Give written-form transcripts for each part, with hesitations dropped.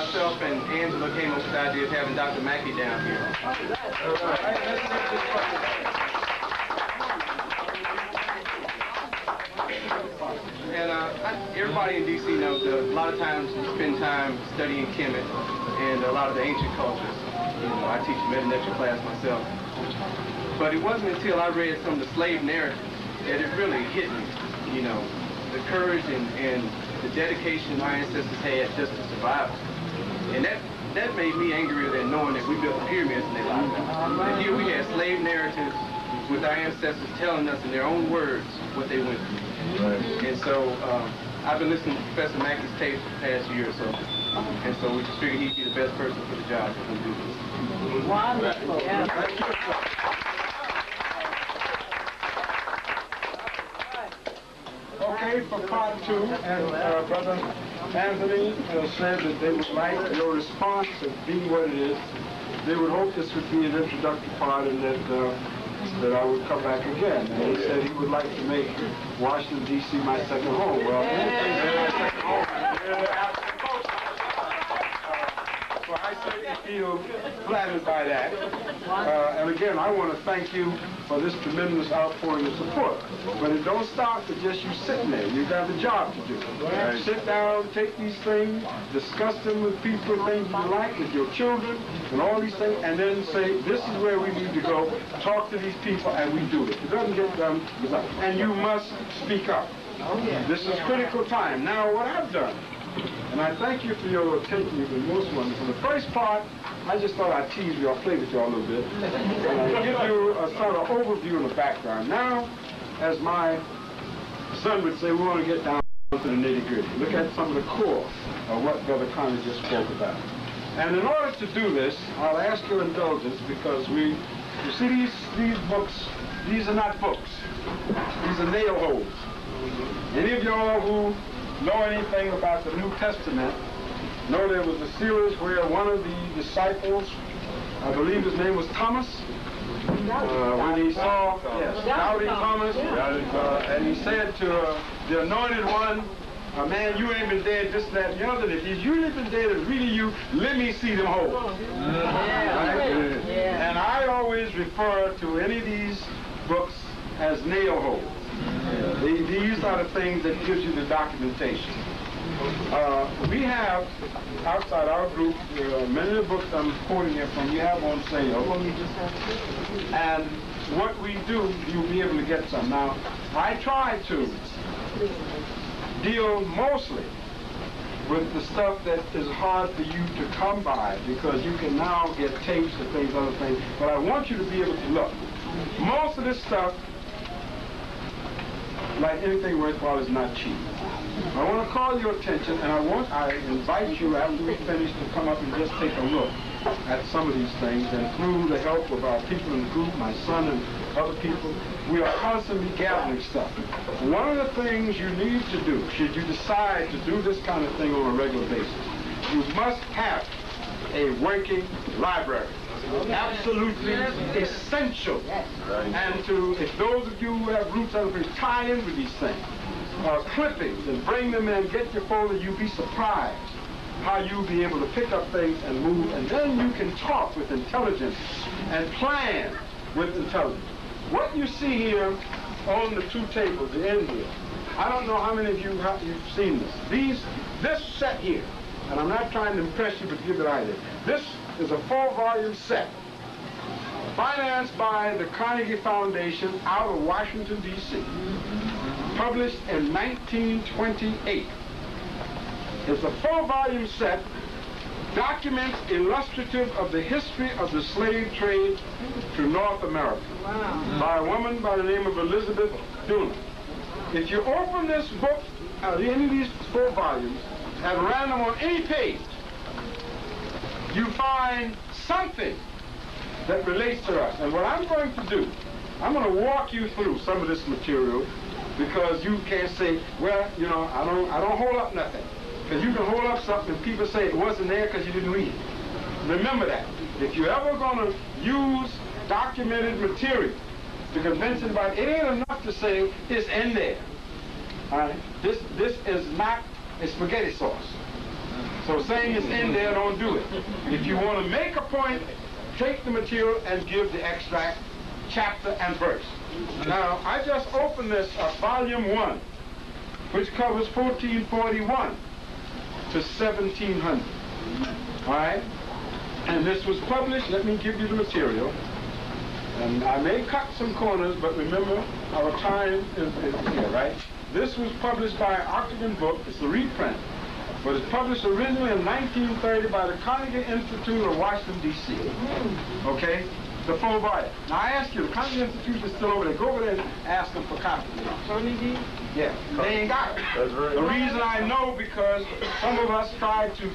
myself and Angela came up with the idea of having Dr. Mackey down here. And everybody in D.C. knows that a lot of times we spend time studying Kemet and a lot of the ancient cultures. You know, I teach a meta-lecture class myself. But it wasn't until I read some of the slave narratives that it really hit me, you know, the courage and the dedication my ancestors had just to survive. And that made me angrier than knowing that we built the pyramids in their lifetime. And here we had slave narratives with our ancestors telling us in their own words what they went through. Right. And so I've been listening to Professor Mackey's tapes for the past year or so. And so we just figured he'd be the best person for the job to do this. Wonderful. Yeah. Okay, for part 2, and Brother Anthony said that they would like your response to be what it is. They would hope this would be an introductory part and that I would come back again. And he said he would like to make Washington, D.C. my second home. Well, anything's my second home. So I certainly feel flattered by that. And again, I want to thank you for this tremendous outpouring of support. But it don't stop with just you sitting there. You've got a job to do. Right. Sit down, take these things, discuss them with people, things you like, with your children, and all these things, and then say, this is where we need to go, talk to these people, and we do it. It doesn't get done without. And you must speak up. This is critical time. Now, what I've done, and I thank you for your attention, you've been most wonderful. The first part, I just thought I'd tease you, I'll play with you a little bit, and give you a sort of overview of the background. Now, as my son would say, we want to get down to the nitty-gritty. Look at some of the core of what Brother Connie just spoke about. And in order to do this, I'll ask your indulgence because you see these books, these are not books. These are nail holes. Any of y'all who know anything about the New Testament know there was a series where one of the disciples, I believe his name was Thomas, when he saw doubting Thomas, and he said to the anointed one, man, you ain't been dead, this, that, and the other. If you ain't been dead, it's really you, let me see them holes. And I always refer to any of these books as nail holes. These are the things that gives you the documentation. We have, outside our group, many of the books I'm quoting here from, we have on sale. And what we do, you'll be able to get some. Now, I try to deal mostly with the stuff that is hard for you to come by because you can now get tapes and things, other things. But I want you to be able to look. Most of this stuff, like anything worthwhile, is not cheap. I want to call your attention, and I invite you after we finish to come up and just take a look at some of these things, and through the help of our people in the group, my son and other people, we are constantly gathering stuff. One of the things you need to do, should you decide to do this kind of thing on a regular basis, you must have a working library. Absolutely essential. And if those of you who have roots out of tie in with these things, clippings, and bring them in, get your folder, you'll be surprised how you'll be able to pick up things and move, and then you can talk with intelligence and plan with intelligence. What you see here on the two tables, the end here, I don't know how many of you have seen this. This set here, and I'm not trying to impress you, but give it idea. This is a 4-volume set, financed by the Carnegie Foundation out of Washington, D.C., published in 1928. It's a 4-volume set, documents illustrative of the history of the slave trade to North America, by a woman by the name of Elizabeth Duna. If you open this book, any of these 4 volumes, at random on any page, you find something that relates to us. And what I'm going to do, I'm going to walk you through some of this material, because you can't say, well, you know, I don't hold up nothing. Because you can hold up something and people say it wasn't there because you didn't read it. Remember that. If you're ever going to use documented material to convince anybody, it ain't enough to say it's in there. All right? This is not a spaghetti sauce. So saying it's in there, don't do it. If you want to make a point, take the material and give the extract, chapter and verse. Now, I just opened this volume 1, which covers 1441 to 1700. All right? And this was published, let me give you the material. And I may cut some corners, but remember, our time is here, right? This was published by Octagon Book. It's a reprint. But it's published originally in 1930 by the Carnegie Institute of Washington, D.C. Okay? The full volume. Now I ask you, the Carnegie Institute is still over there. Go over there and ask them for copies. Carnegie? Yeah. They ain't got it. The reason I know because some of us tried to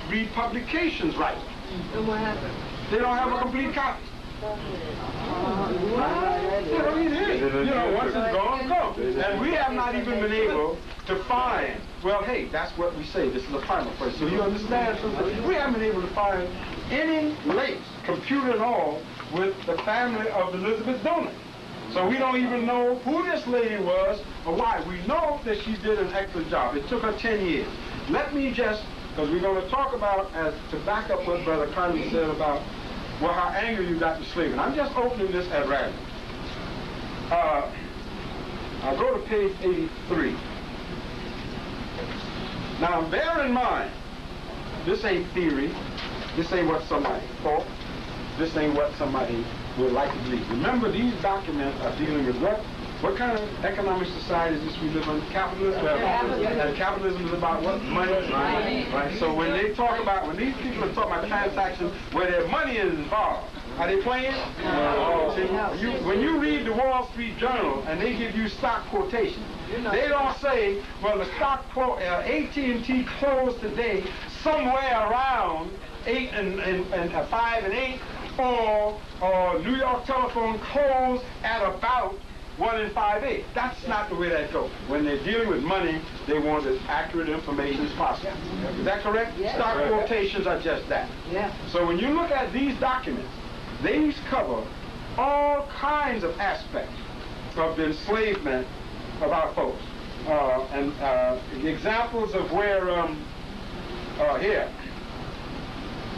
read publications right. And what happened? They don't have a complete copy. Once it's gone, go. And we have not even been able to find, well, hey, that's what we say. This is the final phrase. So you understand something? We haven't been able to find any links, computer and all, with the family of Elizabeth Donner. So we don't even know who this lady was or why. We know that she did an excellent job. It took her 10 years. Let me just, because we're going to talk about, to back up what Brother Connie said about, well, how angry you got to slavery. And I'm just opening this at random. I'll go to page 83. Now, bear in mind, this ain't theory. This ain't what somebody thought. This ain't what somebody would like to believe. Remember, these documents are dealing with what kind of economic society is this we live in? Capitalism? And capitalism is about what? Money. Right? So when they talk about, when these people are talking about transactions where their money is involved, are they playing? See, when you read the Wall Street Journal and they give you stock quotations, they don't say, well, the stock AT&T closed today somewhere around 5 and 8, or New York Telephone closed at about 1 and 5/8. That's not the way that goes. When they're dealing with money, they want as accurate information as possible. Is that correct? Yes. Stock quotations are just that. Yeah. So when you look at these documents, these cover all kinds of aspects of the enslavement of our folks. And examples of where, here.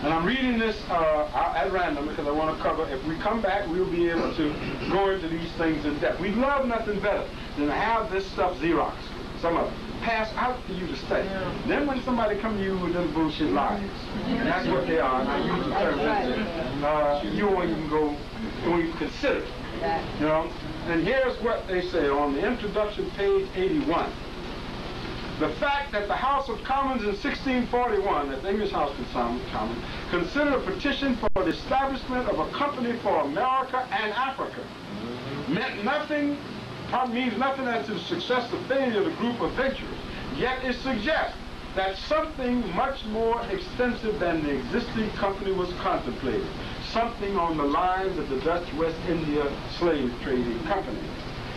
And I'm reading this at random because I want to cover, if we come back, we'll be able to go into these things in depth. We'd love nothing better than to have this stuff Xerox, some of it, pass out to you to study. Yeah. Then when somebody comes to you with them bullshit lies, and that's what they are, and I use the term, you won't even consider it. You know? And here's what they say on the introduction, page 81. The fact that the House of Commons in 1641, that's the English House of Commons, considered a petition for the establishment of a company for America and Africa, means nothing as to the success or failure of the group of venturers. Yet it suggests that something much more extensive than the existing company was contemplated, something on the lines of the Dutch West India Slave Trading Company,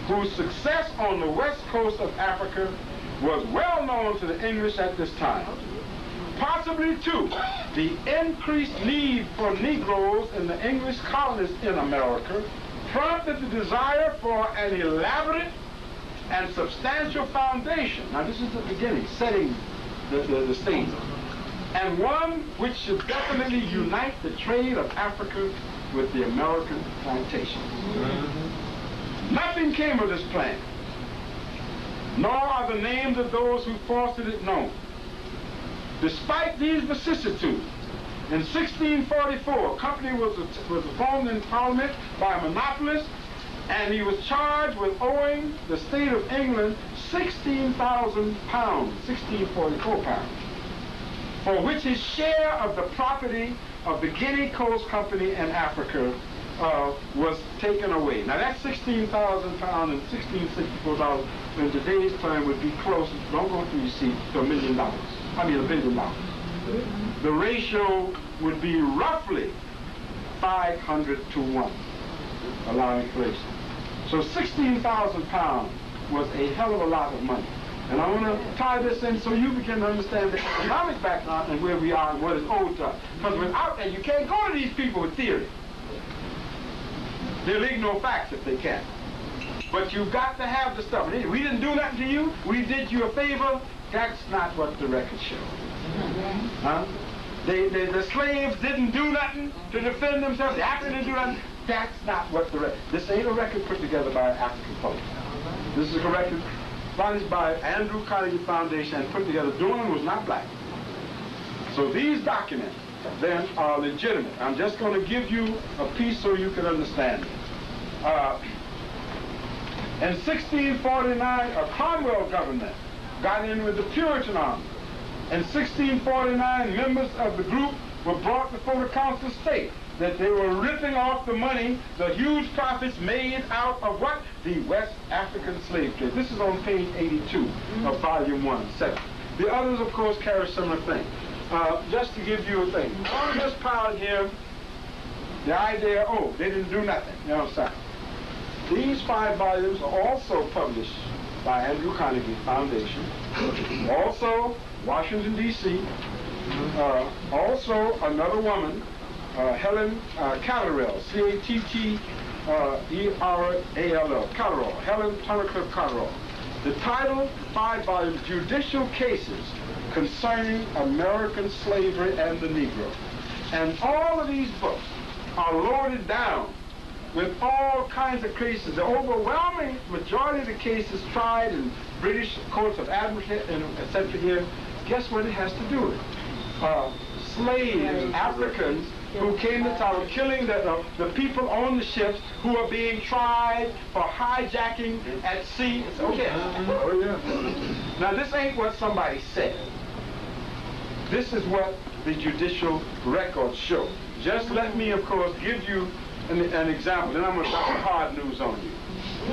whose success on the west coast of Africa was well known to the English at this time. Possibly, too, the increased need for Negroes in the English colonies in America prompted the desire for an elaborate and substantial foundation. Now, this is the beginning, setting the stage. And one which should definitely unite the trade of Africa with the American plantations. Nothing came of this plan, nor are the names of those who fostered it known. Despite these vicissitudes, in 1644, a company was formed in Parliament by a monopolist, and he was charged with owing the state of England 16,000 pounds, 1644 pounds, for which his share of the property of the Guinea Coast Company in Africa was taken away. Now that's 16,000 pounds and $1664 in today's time would be close, don't go through your seat, to $1 million. I mean $1 billion. The ratio would be roughly 500 to 1, allowing inflation. So 16,000 pounds was a hell of a lot of money. And I want to tie this in so you begin to understand the economic background and where we are and what is owed to us. Because without that, you can't go to these people with theory. They'll ignore facts if they can. But you've got to have the stuff. We didn't do nothing to you. We did you a favor. That's not what the records show. Huh? The slaves didn't do nothing to defend themselves. The Africans didn't do nothing. That's not what this ain't a record put together by an African folks. This is a record published by Andrew Carnegie Foundation and put together. Dorn was not black. So these documents then are legitimate. I'm just going to give you a piece so you can understand it. In 1649, a Cromwell government got in with the Puritan army. In 1649, members of the group were brought before the Council of State that they were ripping off the money, the huge profits made out of what? The West African slave trade. This is on page 82 of volume 1, 7. The others, of course, carry similar things. Just to give you a thing. On this pile here, the idea, oh, they didn't do nothing. You know what I'm saying? These 5 volumes are also published by Andrew Carnegie Foundation. Also, Washington, D.C. Also, another woman, Helen Catterall, C-A-T-T-E-R-A-L-L, Catterall, Helen Tunnicliffe Catterall. The title, 5 volumes, Judicial Cases Concerning American Slavery and the Negro. And all of these books are loaded down with all kinds of cases. The overwhelming majority of the cases tried in British courts of admiralty and etc. here, guess what it has to do with? Slaves, Africans who came to town, killing the people on the ships who are being tried for hijacking at sea. Okay. Now this ain't what somebody said. This is what the judicial records show. Just let me, of course, give you an example, then I'm going to drop the hard news on you.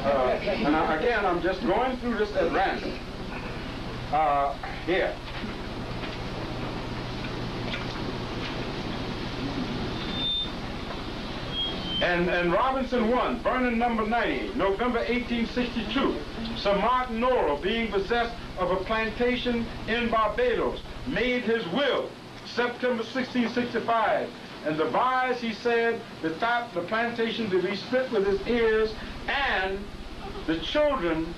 And again, I'm just going through this at random. Here. And Robinson 1, Vernon number 90, November 1862. Sir Martin Norrell, being possessed of a plantation in Barbados, made his will, September 1665, and devised, he said, the plantation to be split with his heirs and the children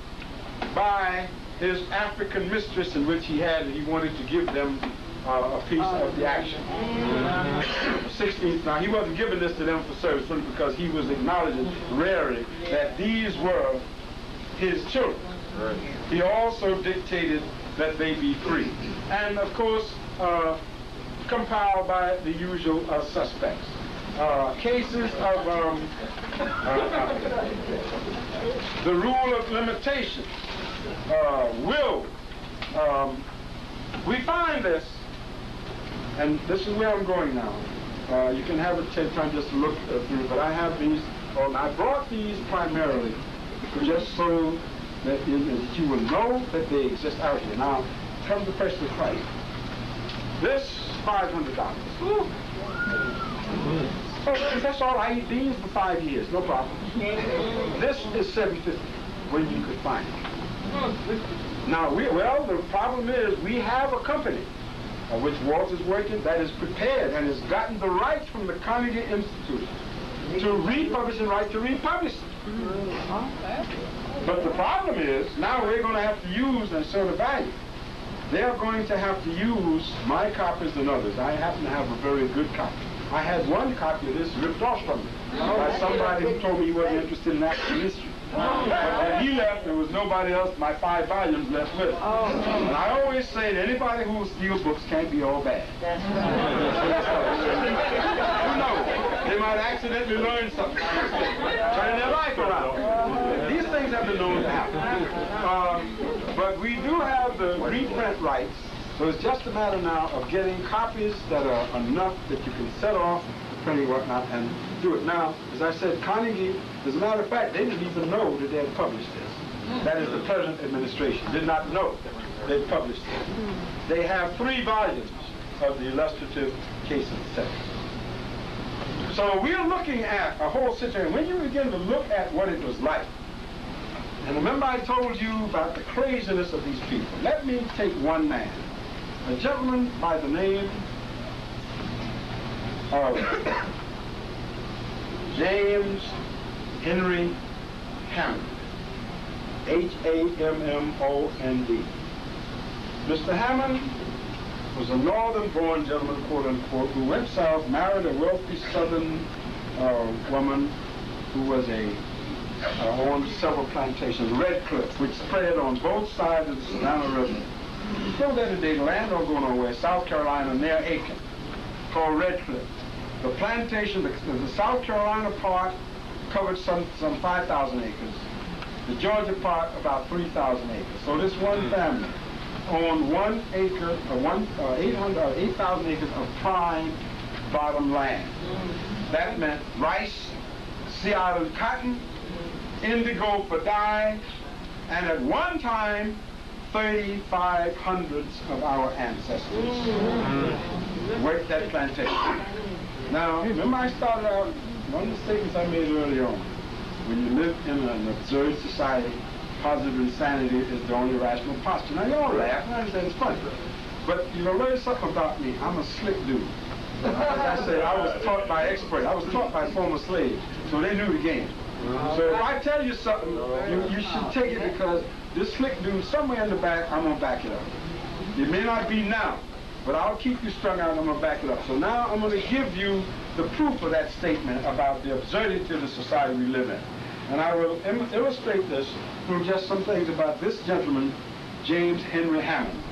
by his African mistress, in which he wanted to give them a piece of the action. 16th, now he wasn't giving this to them for service, simply because he was acknowledging rarely that these were his children. Right. He also dictated that they be free. And of course, compiled by the usual suspects. Cases of the rule of limitation, will. We find this, and this is where I'm going now. You can have a time just to look through, but I have these, I brought these primarily just so that you will know that they exist out here. Now, come to the price of Christ. This $500. Oh, that's all I eat beans for 5 years, no problem. This is $750 when you could find it. Now, the problem is we have a company which Walter is working that is prepared and has gotten the rights from the Carnegie Institute to republish and right to republish it. But the problem is now we're going to have to use and show the value. They're going to have to use my copies and others. I happen to have a very good copy. I had one copy of this ripped off from me by somebody who told me he wasn't interested in African history. When he left, there was nobody else, my 5 volumes left with. And I always say that anybody who steals books can't be all bad. Who knows? They might accidentally learn something. Turn their life around. These things have been known to happen. But we do have the reprint rights, so it's just a matter now of getting copies that are enough that you can set off printing whatnot and do it. Now, as I said, Carnegie, as a matter of fact, they didn't even know that they had published this. That is, the present administration did not know they published it. They have 3 volumes of the illustrative cases set. So we're looking at a whole situation. When you begin to look at what it was like, and remember I told you about the craziness of these people. Let me take one man, a gentleman by the name of James Henry Hammond, H-A-M-M-O-N-D. Mr. Hammond was a northern-born gentleman, quote-unquote, who went south, married a wealthy southern woman who was owned several plantations, Red Cliff, which spread on both sides of the Savannah River. Still there today, the land don't go nowhere, South Carolina, near Aiken, called Red Cliff. The plantation, the South Carolina part covered some 5,000 acres. The Georgia part, about 3,000 acres. So this one family owned 8,000 acres of prime bottom land. That meant rice, sea island cotton, indigo for dye, and at one time, 3,500 of our ancestors worked that plantation. Now, remember I started out, one of the statements I made earlier on, when you live in an absurd society, positive insanity is the only rational posture. Now, you all laugh, and I understand it's funny, but you know, learn something about me. I'm a slick dude. Like I said, I was taught by experts. I was taught by former slaves, so they knew the game. So if I tell you something, you should take it, because this slick dude somewhere in the back, I'm going to back it up. It may not be now, but I'll keep you strung out and I'm going to back it up. So now I'm going to give you the proof of that statement about the absurdity of the society we live in. And I will illustrate this through just some things about this gentleman, James Henry Hammond.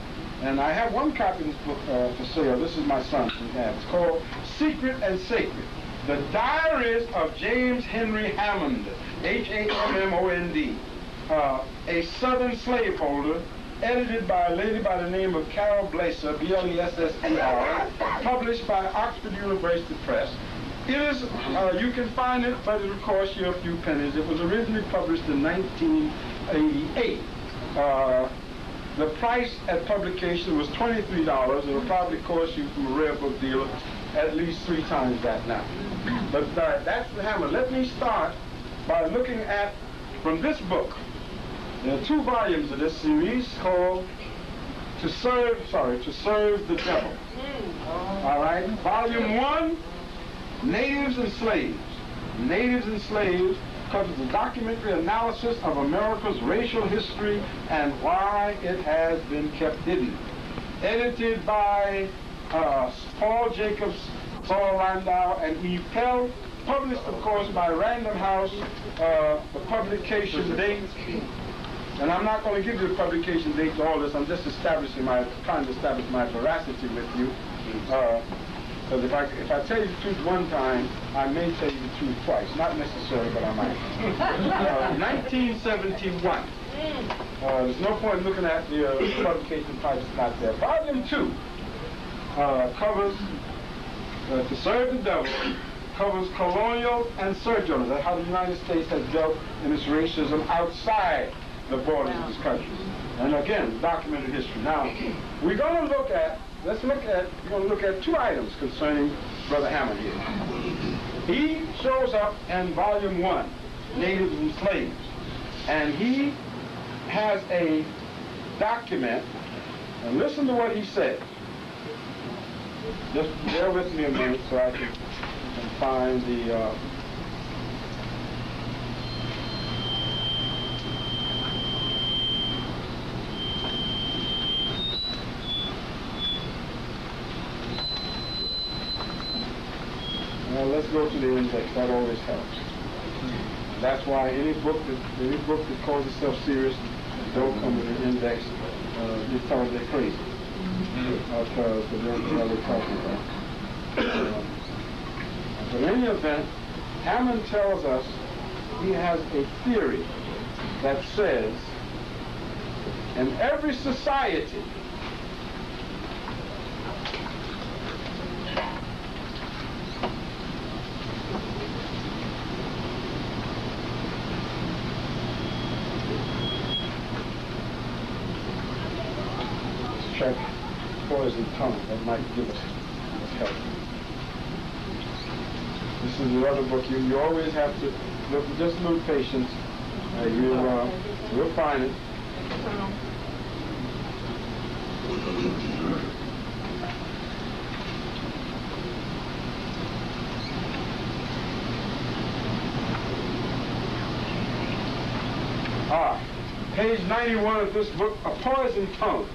And I have one copy of this book for sale. This is my son's. It's called Secret and Sacred: The Diaries of James Henry Hammond, Hammond, a Southern slaveholder, edited by a lady by the name of Carol Blaser, Blesser, published by Oxford University Press. It is, you can find it, but it'll cost you a few pennies. It was originally published in 1988. The price at publication was $23. It'll probably cost you from a rare book dealer at least 3 times that now. But that's the Hammer. Let me start by looking at, from this book, there are 2 volumes of this series called To Serve the Devil. All right, Volume 1, Natives and Slaves. Natives and Slaves covers the documentary analysis of America's racial history and why it has been kept hidden. Edited by Paul Jacobs, Saul Landau, and Eve Pell. Published, of course, by Random House. The publication date, and I'm not going to give you the publication date to all this. I'm just trying to establish my veracity with you. Because if I tell you the truth one time, I may tell you the truth twice. Not necessarily, but I might. 1971. There's no point looking at the publication type is not there. Volume 2 covers, To Serve the Devil, covers colonial and sojourners. That's how the United States has dealt in its racism outside the borders of this country. And again, documented history. Now, we're going to look at 2 items concerning Brother Hammond here. He shows up in Volume 1, Natives and Slaves, and he has a document, and listen to what he said. Just bear with me a minute so I can find the... let's go to the index. That always helps. That's why any book that calls itself serious don't come with an index. You tell them they're crazy. Because they don't know what they're talking about. But in any event, Hammond tells us he has a theory that says in every society check poison tongue. That might give us help. This is another book. You always have to look with just a little patience. You'll find it. Page 91 of this book, A Poison Tongue.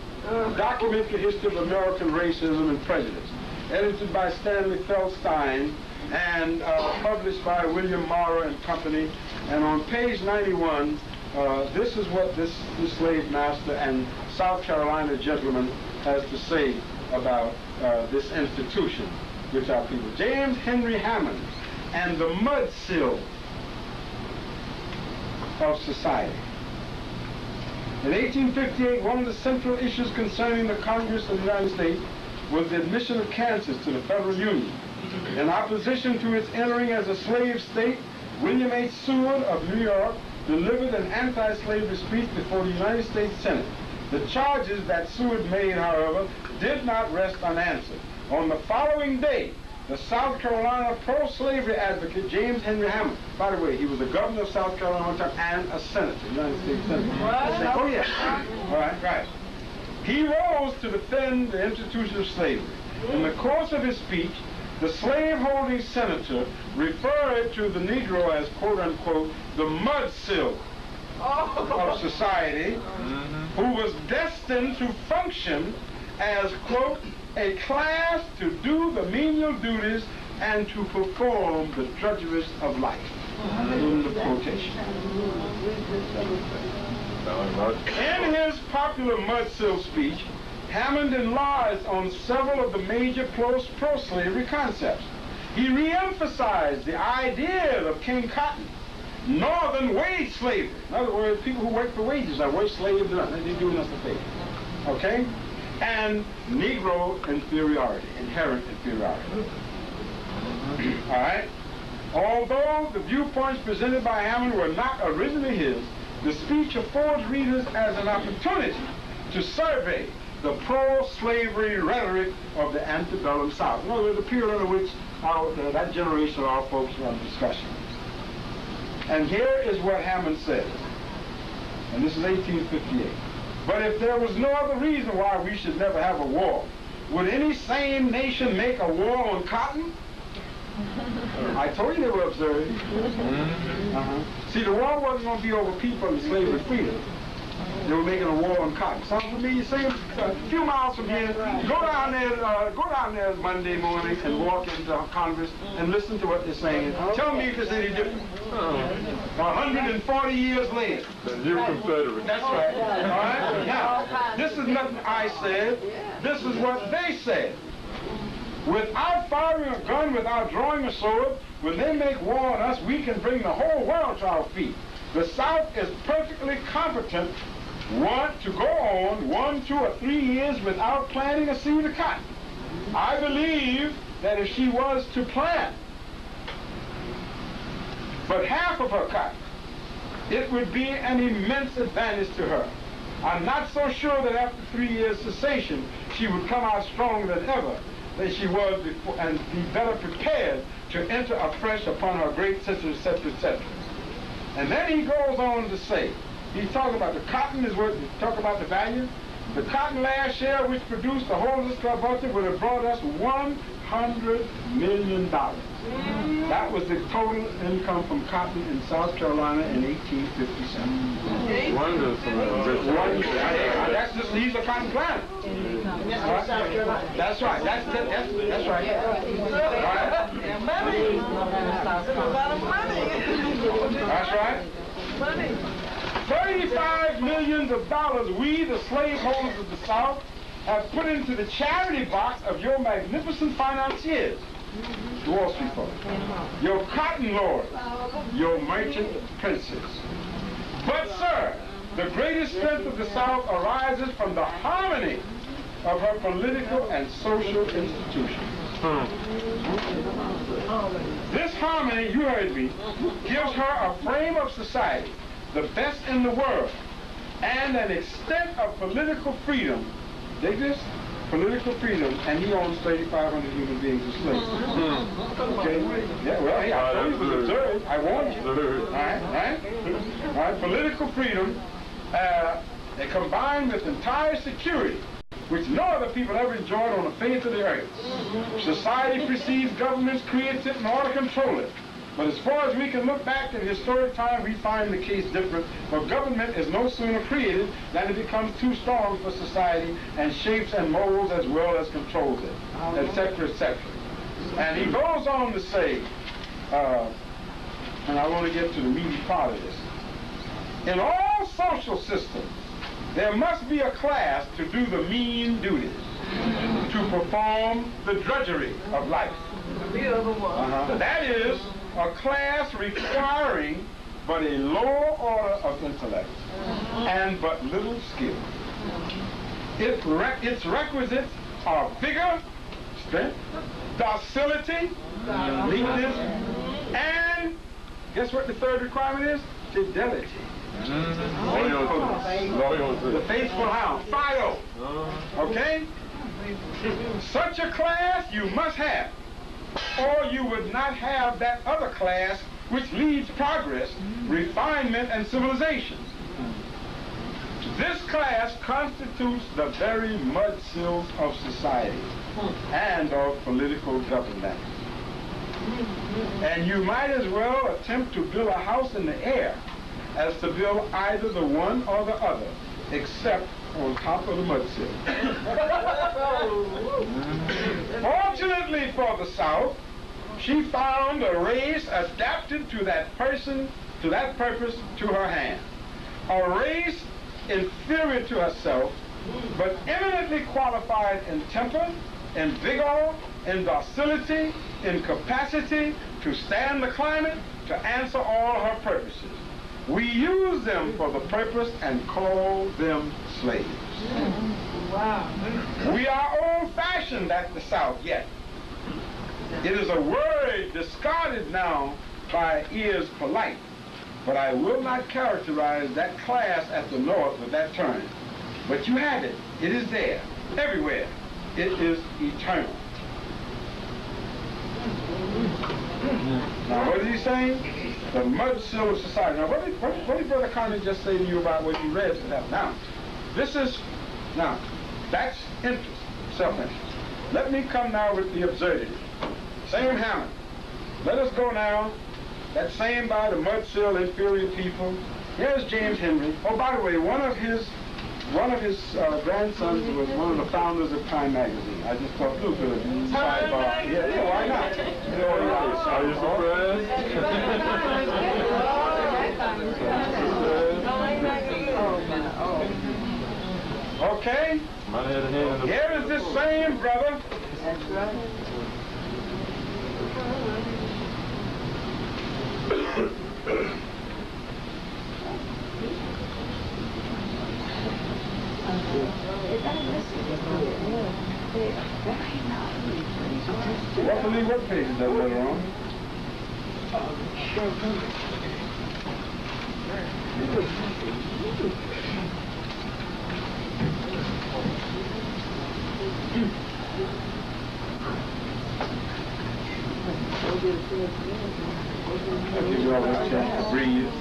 Document the History of American Racism and Prejudice, edited by Stanley Feldstein and published by William Morrow and Company. And on page 91, this is what this slave master and South Carolina gentleman has to say about this institution, which our people. James Henry Hammond and the mudsill of society. In 1858, one of the central issues concerning the Congress of the United States was the admission of Kansas to the Federal Union. In opposition to its entering as a slave state, William H. Seward of New York delivered an anti-slavery speech before the United States Senate. The charges that Seward made, however, did not rest unanswered. On the following day, the South Carolina pro-slavery advocate, James Henry Hammond, by the way, he was the governor of South Carolina one time and a senator, United States Senator. Oh, yeah. All right, right. He rose to defend the institution of slavery. In the course of his speech, the slave-holding senator referred to the Negro as, quote-unquote, the mudsill of society, who was destined to function as, quote, a class to do the menial duties and to perform the drudgeries of life. In the quotation. In his popular mudsill speech, Hammond enlarged on several of the major pro-slavery concepts. He re-emphasized the idea of King Cotton, northern wage slavery. In other words, people who work for wages are worse slaves than us. They're doing us a favor. Okay? And Negro inferiority, inherent inferiority. All right? Although the viewpoints presented by Hammond were not originally his, the speech affords readers as an opportunity to survey the pro-slavery rhetoric of the antebellum South. In other words, the period under which that generation of our folks were under discussion. And here is what Hammond says, and this is 1858. But if there was no other reason why we should never have a war, would any sane nation make a war on cotton? I told you they were absurd. See, the war wasn't going to be over people and slavery freedom. They were making a war on cotton. Sounds familiar? Say a few miles from here. Go down there Monday morning and walk into Congress and listen to what they're saying. Tell me if it's any different. 140 years later. The new Confederate. That's right. All right? Now, this is nothing I said. This is what they said. Without firing a gun, without drawing a sword, when they make war on us, we can bring the whole world to our feet. The South is perfectly competent to go on 1, 2, or 3 years without planting a seed of cotton. I believe that if she was to plant but half of her cotton, it would be an immense advantage to her. I'm not so sure that after 3 years cessation, she would come out stronger than ever than she was before and be better prepared to enter afresh upon her great, etc., etc., etc. And then he goes on to say, he's talking about the cotton is worth, talk about the value. The cotton last year, which produced the whole of this budget, would have brought us $100 million. That was the total income from cotton in South Carolina in 1857. Wonderful. That's just, he's a cotton plant. That's right. That's right. That's right. Money. $35 million we, the slaveholders of the South, have put into the charity box of your magnificent financiers, Wall Street folks, your cotton lords, your merchant princes. But, sir, the greatest strength of the South arises from the harmony of her political and social institutions. This harmony, you heard me, gives her a frame of society, the best in the world, and an extent of political freedom. Dig this? Political freedom, and he owns 3,500 human beings as slaves. Okay? Yeah, well, hey, I told you it was absurd. I warned you. All right? Political freedom, combined with entire security, which no other people ever enjoyed on the face of the earth. Society perceives governments created in order to control it. But as far as we can look back in historic time, we find the case different. For government is no sooner created than it becomes too strong for society and shapes and molds as well as controls it, etc., etc. And he goes on to say, and I want to get to the meaty part of this. In all social systems, there must be a class to do the mean duties, to perform the drudgery of life. That is, a class requiring but a lower order of intellect and but little skill. Its requisites are vigor, strength, docility, meekness, and guess what the third requirement is? Fidelity. Faithfulness. The faithful hound. Fido. Okay? Such a class you must have, or you would not have that other class which leads progress, refinement, and civilization. This class constitutes the very mudsills of society and of political government. And you might as well attempt to build a house in the air as to build either the one or the other, except on top of the mudsill. Fortunately for the South, she found a race adapted to that person, to that purpose, to her hand. A race inferior to herself, but eminently qualified in temper, in vigor, in docility, in capacity to stand the climate, to answer all her purposes. We use them for the purpose and call them slaves. Wow. We are old-fashioned at the South yet. It is a word discarded now by ears polite, but I will not characterize that class at the North with that term. But you have it. It is there, everywhere. It is eternal. Now, what is he saying? The mudsill of society. Now, what did Brother Conner just say to you about what you read to them? Now, that's interest, self-interest. Let me come now with the absurdity. Same Hammond. Let us go now, that same by the mudsill inferior people. Here's James Henry. Oh, by the way, one of his grandsons was one of the founders of Time magazine. I just thought, look good. Yeah, why not? Are you surprised? Okay. Here is this same brother. That's right. What page is that later on? I'll give you all this chance to breathe.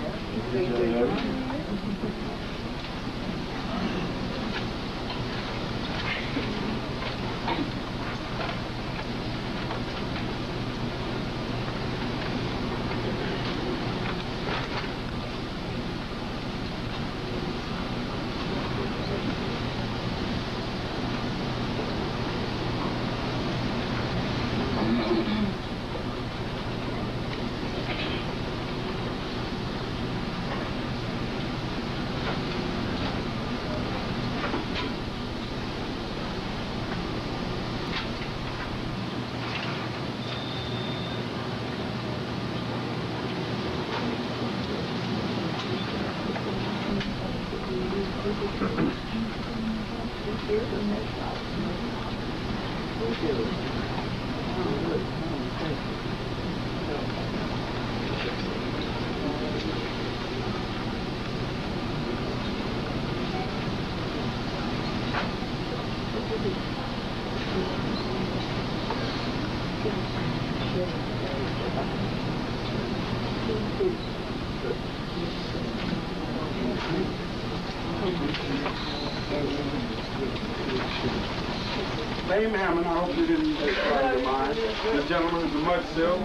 Dame Hammond, I hope you didn't describe your mind. The gentleman is the Mudsill.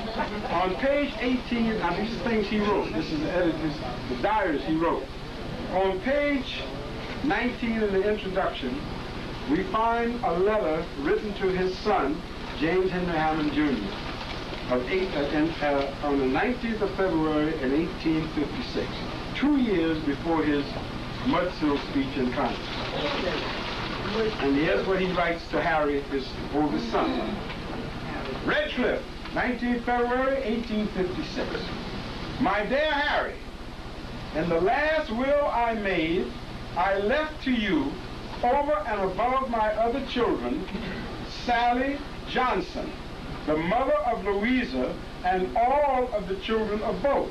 On page 18, now these things he wrote. This is the diaries he wrote. On page 19 in the introduction, we find a letter written to his son, James Henry Hammond Jr., on the 19th of February in 1856, 2 years before his Mudsill speech in Congress. And here's what he writes to Harry, his oldest son. Redcliffe, 19th February, 1856. My dear Harry, in the last will I made, I left to you, over and above my other children, Sally Johnson, the mother of Louisa, and all of the children of both.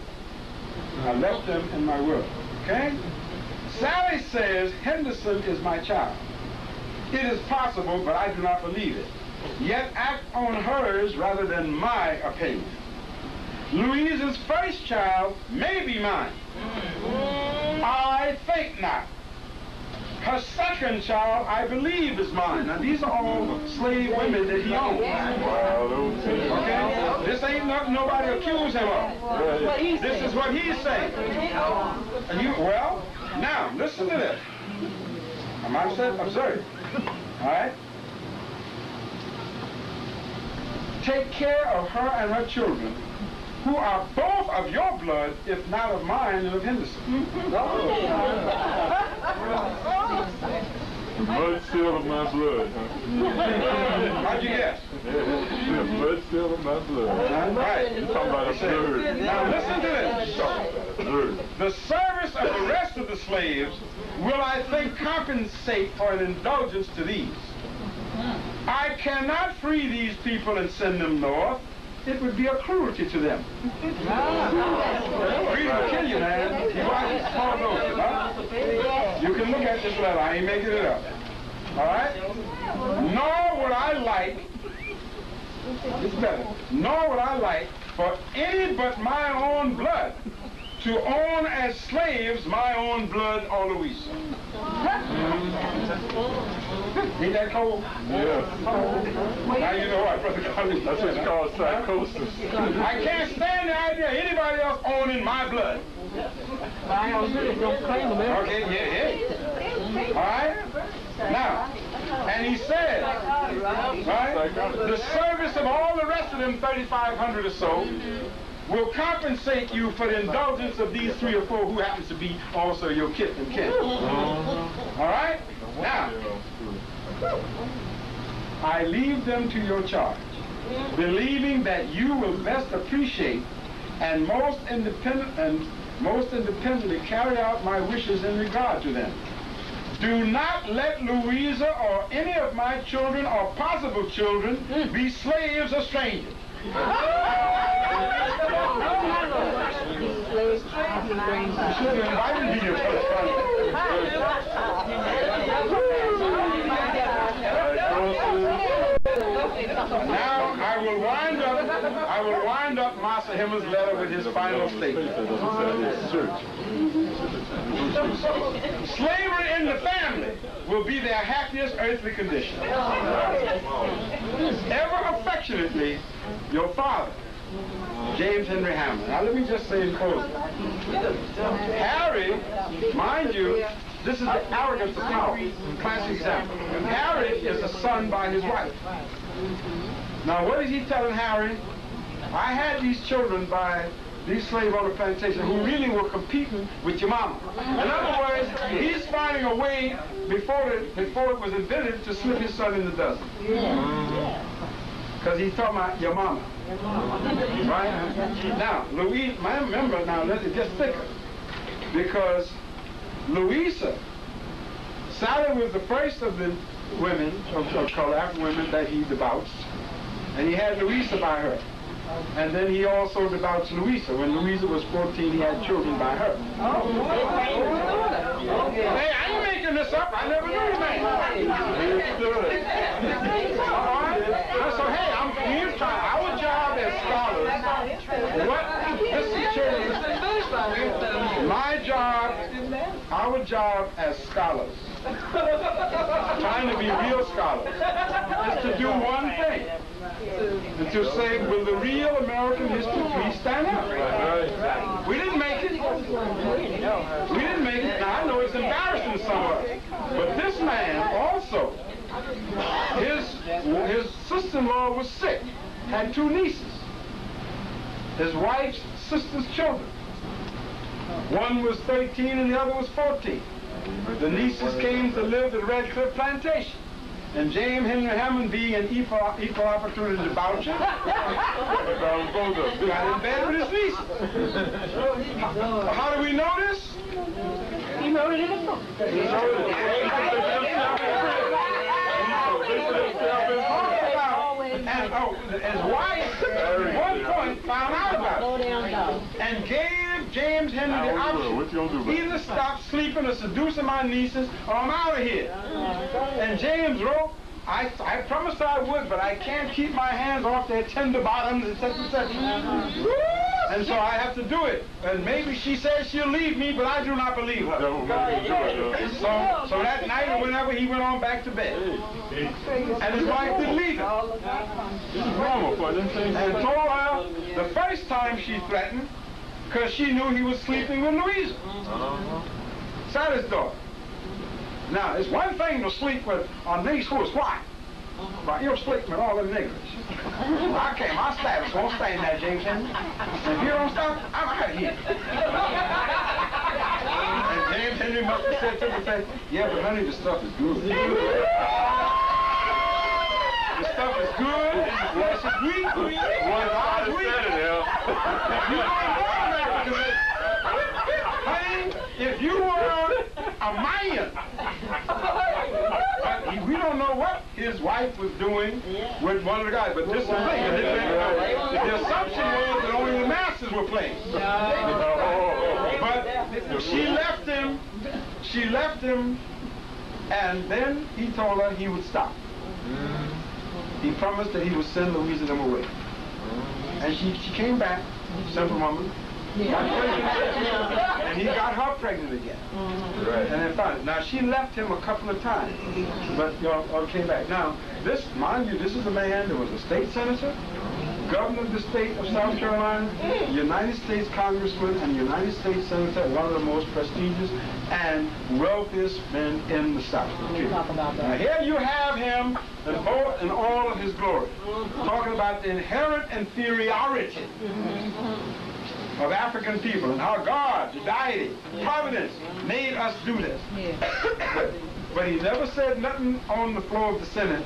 I left them in my will, okay? Sally says Henderson is my child. It is possible, but I do not believe it. Yet act on hers rather than my opinion. Louisa's first child may be mine. I think not. Her second child, I believe, is mine. Now, these are all slave women that he owned. Okay? This ain't nothing nobody accuse him of. This is what he's saying. Well, now, listen to this. Observe. All right? Take care of her and her children, who are both of your blood, if not of mine and of Henderson. The Mudsill of my blood, huh? How'd you guess? The Mudsill of my blood. Right. You're talking about a bird. Now listen to this. The service of the rest of the slaves will, I think, compensate for an indulgence to these. I cannot free these people and send them north. It would be a cruelty to them. Freedom will kill you, man. You watch it, small doses, huh? You can look at this letter. I ain't making it up. All right? Nor would I like, it's better, nor would I like for any but my own blood to own as slaves my own blood or Louisa. Ain't that cold? Yeah. Now you know what, Brother Collins. That's what you call psychosis. I can't stand the idea of anybody else owning my blood. Okay, yeah. All right? Now, and he said, right, the service of all the rest of them 3,500 or so will compensate you for the indulgence of these 3 or 4 who happens to be also your kith and kin. All right? Now, I leave them to your charge, believing that you will best appreciate and most independently carry out my wishes in regard to them. Do not let Louisa or any of my children or possible children be slaves or strangers. You should have invited me to Now I will wind up Master Himmel's letter with his final statement. Slavery in the family will be their happiest earthly condition. Ever affectionately, your father, James Henry Hammond. Now let me just say in closing. Harry, mind you, this is the arrogance of power. Classic example. Harry is a son by his wife. Now what is he telling Harry? I had these children by these slave owner plantations who really were competing with your mama. In other words, he's finding a way before it was invented to slip his son in the dozen. Because he's talking about your mama. Right? Now, Louise, remember now, it gets thicker. Because Louisa, Sally was the first of the women, of color, African women that he debauched. And he had Louisa by her. And then he also debauched Louisa. When Louisa was 14, he had children by her. Hey, I ain't making this up. I never knew the man. All right? So, hey, we're trying. Our job as scholars, listen, children, our job as scholars trying to be real scholars, is to do one thing. And to say, will the real American history please stand up? We didn't make it. We didn't make it. Now, I know it's embarrassing to some of us. But this man also, his sister-in-law was sick, had 2 nieces. His wife's sister's children. One was 13 and the other was 14. The nieces came to live at Red Cliff Plantation. And James Henry Hammond, being an equal opportunity voucher, got in bed with his nieces. How do we know this? He wrote it in a book. And his wife at one point found out about it and gave James Henry the option, either stop sleeping or seducing my nieces or I'm out of here. And James wrote, I promised I would, but I can't keep my hands off their tender bottoms, etc., etc. And so I have to do it. And maybe she says she'll leave me, but I do not believe her. So that night or whenever, he went on back to bed. And his wife didn't leave him. And told her the first time she threatened, because she knew he was sleeping with Louisa, Sally's daughter. Now, it's one thing to sleep with a niece who is white, but you're sleeping with all them niggers. My status won't stay in that, James Henry. And if you don't stop, I'm out of here. And James Henry must have said to me, yeah, but honey, the stuff is good. The stuff is good, and the flesh is weak. Honey, if you were a man, we don't know what his wife was doing with one of the guys, but this is the thing. The assumption was that only the masters were playing. But she left him, and then he told her he would stop. He promised that he would send Louisa them away. And she came back, simple woman, got pregnant, and he got her pregnant again. And then found it. Now, she left him a couple of times, but came back. Now, this, mind you, this is a man that was a state senator, governor of the state of South Carolina, United States congressman, and United States senator, one of the most prestigious and wealthiest men in the South. Now, here you have him in all of his glory, talking about the inherent inferiority of African people and how God, the deity, providence, made us do this. But he never said nothing on the floor of the Senate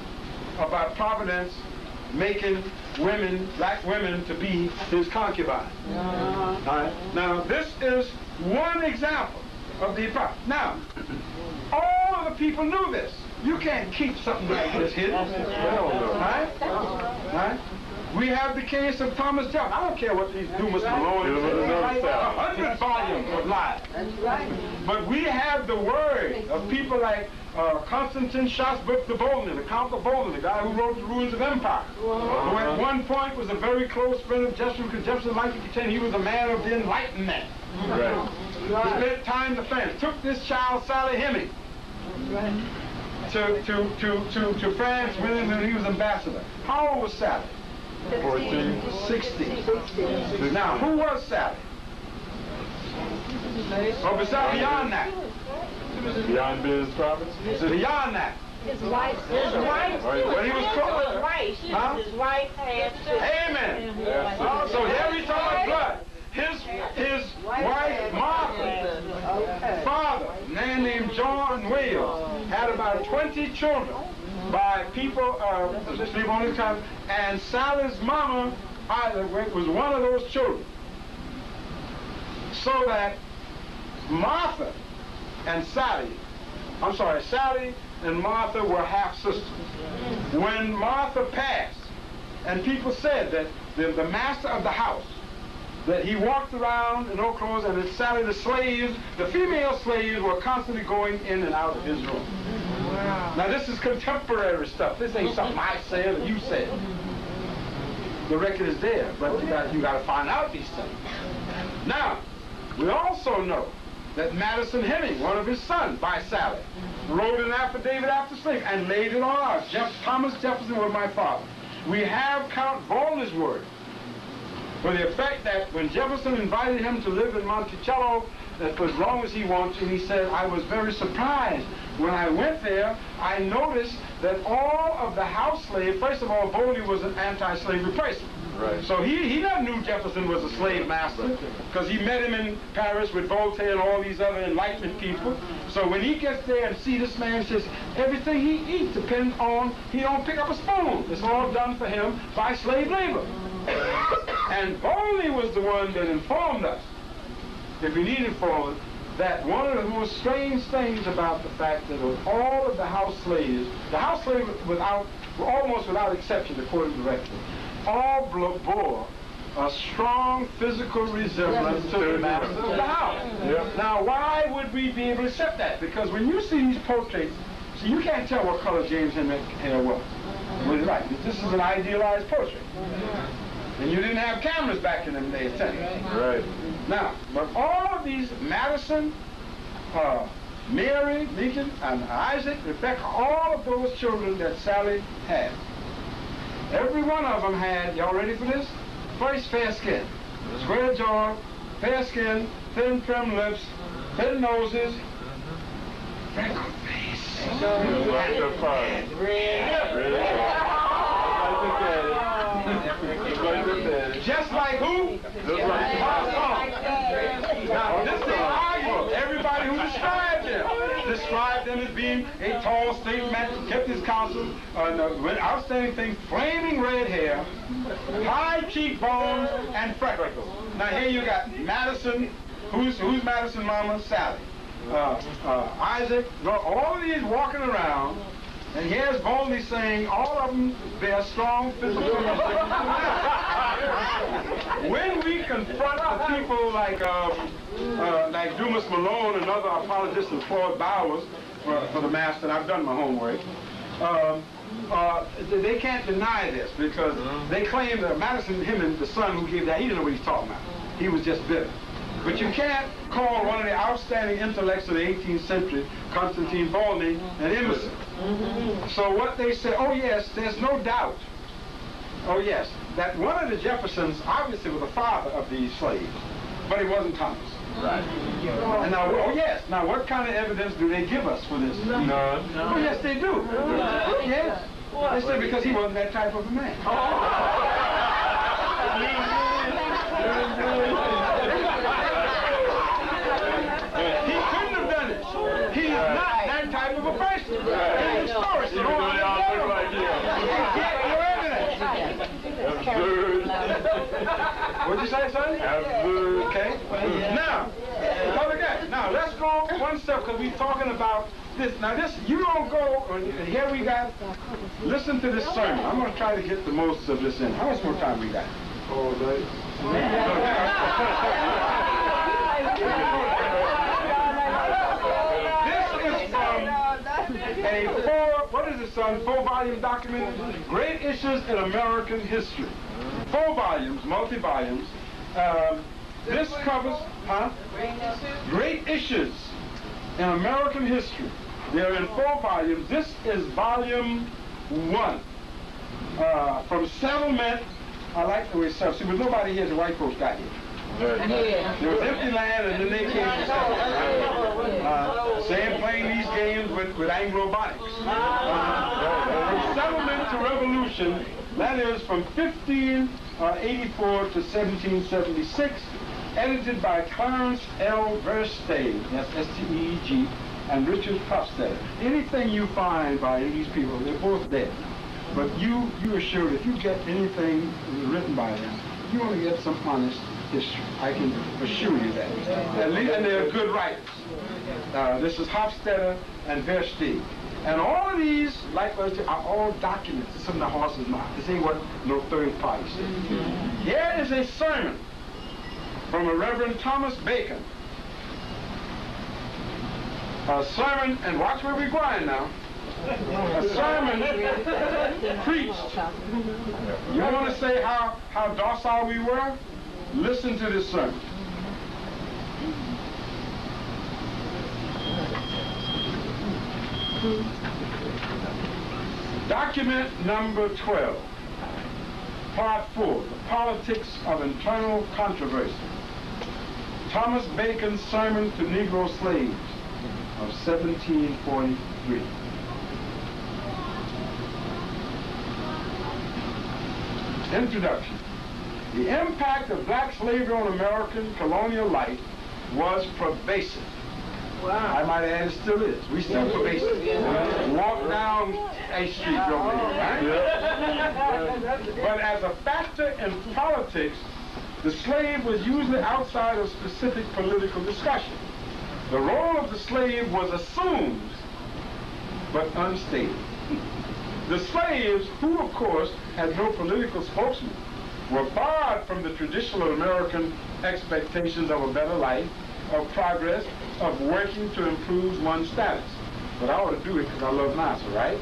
about providence making women, black women, to be his concubines. Now, this is one example of the prophet. Now, all of the people knew this. You can't keep something like this hidden. Right? We have the case of Thomas Jefferson. I don't care what these Dumas Malone say. 100 volumes of lies. But we have the word of people like Constantine Schasbrook the Bolden, the Count of Bolden, the guy who wrote The Ruins of Empire, who at one point was a very close friend of Jefferson, because Jefferson liked to pretend he was a man of the Enlightenment. He spent time to France. Took this child, Sally Heming, to France when he was ambassador. How old was Sally? 14. 16. Now, who was Sally? Or beyond that? Beyond business province? Beyond that? His wife. When he was close. His wife had Amen. So here we talk about blood. His wife, Martha, father, a man named John Wales, had about 20 children by people, sleep on his time, and Sally's mama was one of those children. So that Martha and Sally and Martha were half-sisters. When Martha passed, and people said that the master of the house, that he walked around in no clothes, and that Sally, the slaves, the female slaves, were constantly going in and out of his room. Wow. Now, this is contemporary stuff. This ain't something I said or you said. The record is there, but you got to find out these things. Now, we also know that Madison Hemming, one of his sons, by Sally, wrote an affidavit after slavery and laid it all out. Thomas Jefferson was my father. We have Count Volney's word for the effect that when Jefferson invited him to live in Monticello for as long as he wanted, he said, I was very surprised. When I went there, I noticed that all of the house slaves, first of all, Volney was an anti-slavery person. Right. So he never knew Jefferson was a slave master because he met him in Paris with Voltaire and all these other Enlightenment people. So when he gets there and see this man, says everything he eats depends on, he don't pick up a spoon. It's all done for him by slave labor. And Volney was the one that informed us, if we need informed, that one of the most strange things about the fact that of all of the house slaves almost without exception, according to the record, all bore a strong physical resemblance to the master of the house. Yep. Now, why would we be able to accept that? Because when you see these portraits, see, you can't tell what color James Henry hair was. Was right. This is an idealized portrait. And you didn't have cameras back in them days, Right. Now, but all of these, Madison, Mary, Lincoln, and Isaac, Rebecca, all of those children that Sally had, every one of them had, y'all ready for this? First, fair skin, square jaw, fair skin, thin, trim lips, thin noses, freckled face. Like the fire. Just like who? Just like Now, this is an argument. Everybody who described them as being a tall, straight man, kept his counsel, outstanding thing, flaming red hair, high cheekbones, and freckles. Now here you got Madison. Who's Madison mama? Sally. Isaac. All of these walking around. And here's Volney saying all of them bear strong physical When we confront the people like Dumas Malone and other apologists and Floyd Bowers for the master, and I've done my homework, they can't deny this because they claim that Madison Hemming, the son who gave that, he didn't know what he's talking about. He was just bitter. But you can't call one of the outstanding intellects of the 18th century, Constantine Volney, an imbecile. So what they say, oh yes, there's no doubt, oh yes, that one of the Jeffersons obviously was the father of these slaves, but he wasn't Thomas. Right. And now, oh yes, now what kind of evidence do they give us for this? None. Oh yes, they do. Yes. They say because he wasn't that type of a man. He couldn't have done it. He's not that type of a person. He's a story. So don't let him get your evidence. Absurd. What'd you say, son? Absurd. Okay. Now let's go one step because we're talking about this. Now this, you don't go, here we got, listen to this sermon. I'm going to try to get the most of this in. How much more time we got? All day. This is from a 4-volume document, Great Issues in American History. 4 volumes, multi-volumes. This covers, Great Issues in American History. They're in 4 volumes. This is volume 1. From settlement, I like the way it's see, but nobody here, the white folks got here. There was empty land, and then they came to settlement. Same playing these games with Anglo-Bonics. From settlement to revolution, that is from 1584 to 1776, edited by Clarence L. Versteeg, that's S-T-E-G, and Richard Hofstadter. Anything you find by any of these people, they're both dead. But you assure if you get anything written by them, you want to get some honest history. I can assure you that. And they're good writers. This is Hofstadter and Versteeg. And all of these, likewise, are all documents. This is in the horse's mouth. This ain't what no third party says. Here is a sermon from a Reverend Thomas Bacon. A sermon, and watch where we're going now. A sermon preached. You want to say how docile we were? Listen to this sermon. Document number 12, part 4, the politics of internal controversy. Thomas Bacon's sermon to Negro slaves of 1743. Introduction. The impact of black slavery on American colonial life was pervasive. Wow. I might add, it still is. We still pervasive. Walk down A Street over here, right? But as a factor in politics, the slave was usually outside of specific political discussion. The role of the slave was assumed, but unstated. The slaves, who of course had no political spokesman, were barred from the traditional American expectations of a better life, of progress, of working to improve one's status. But I ought to do it because I love NASA, right?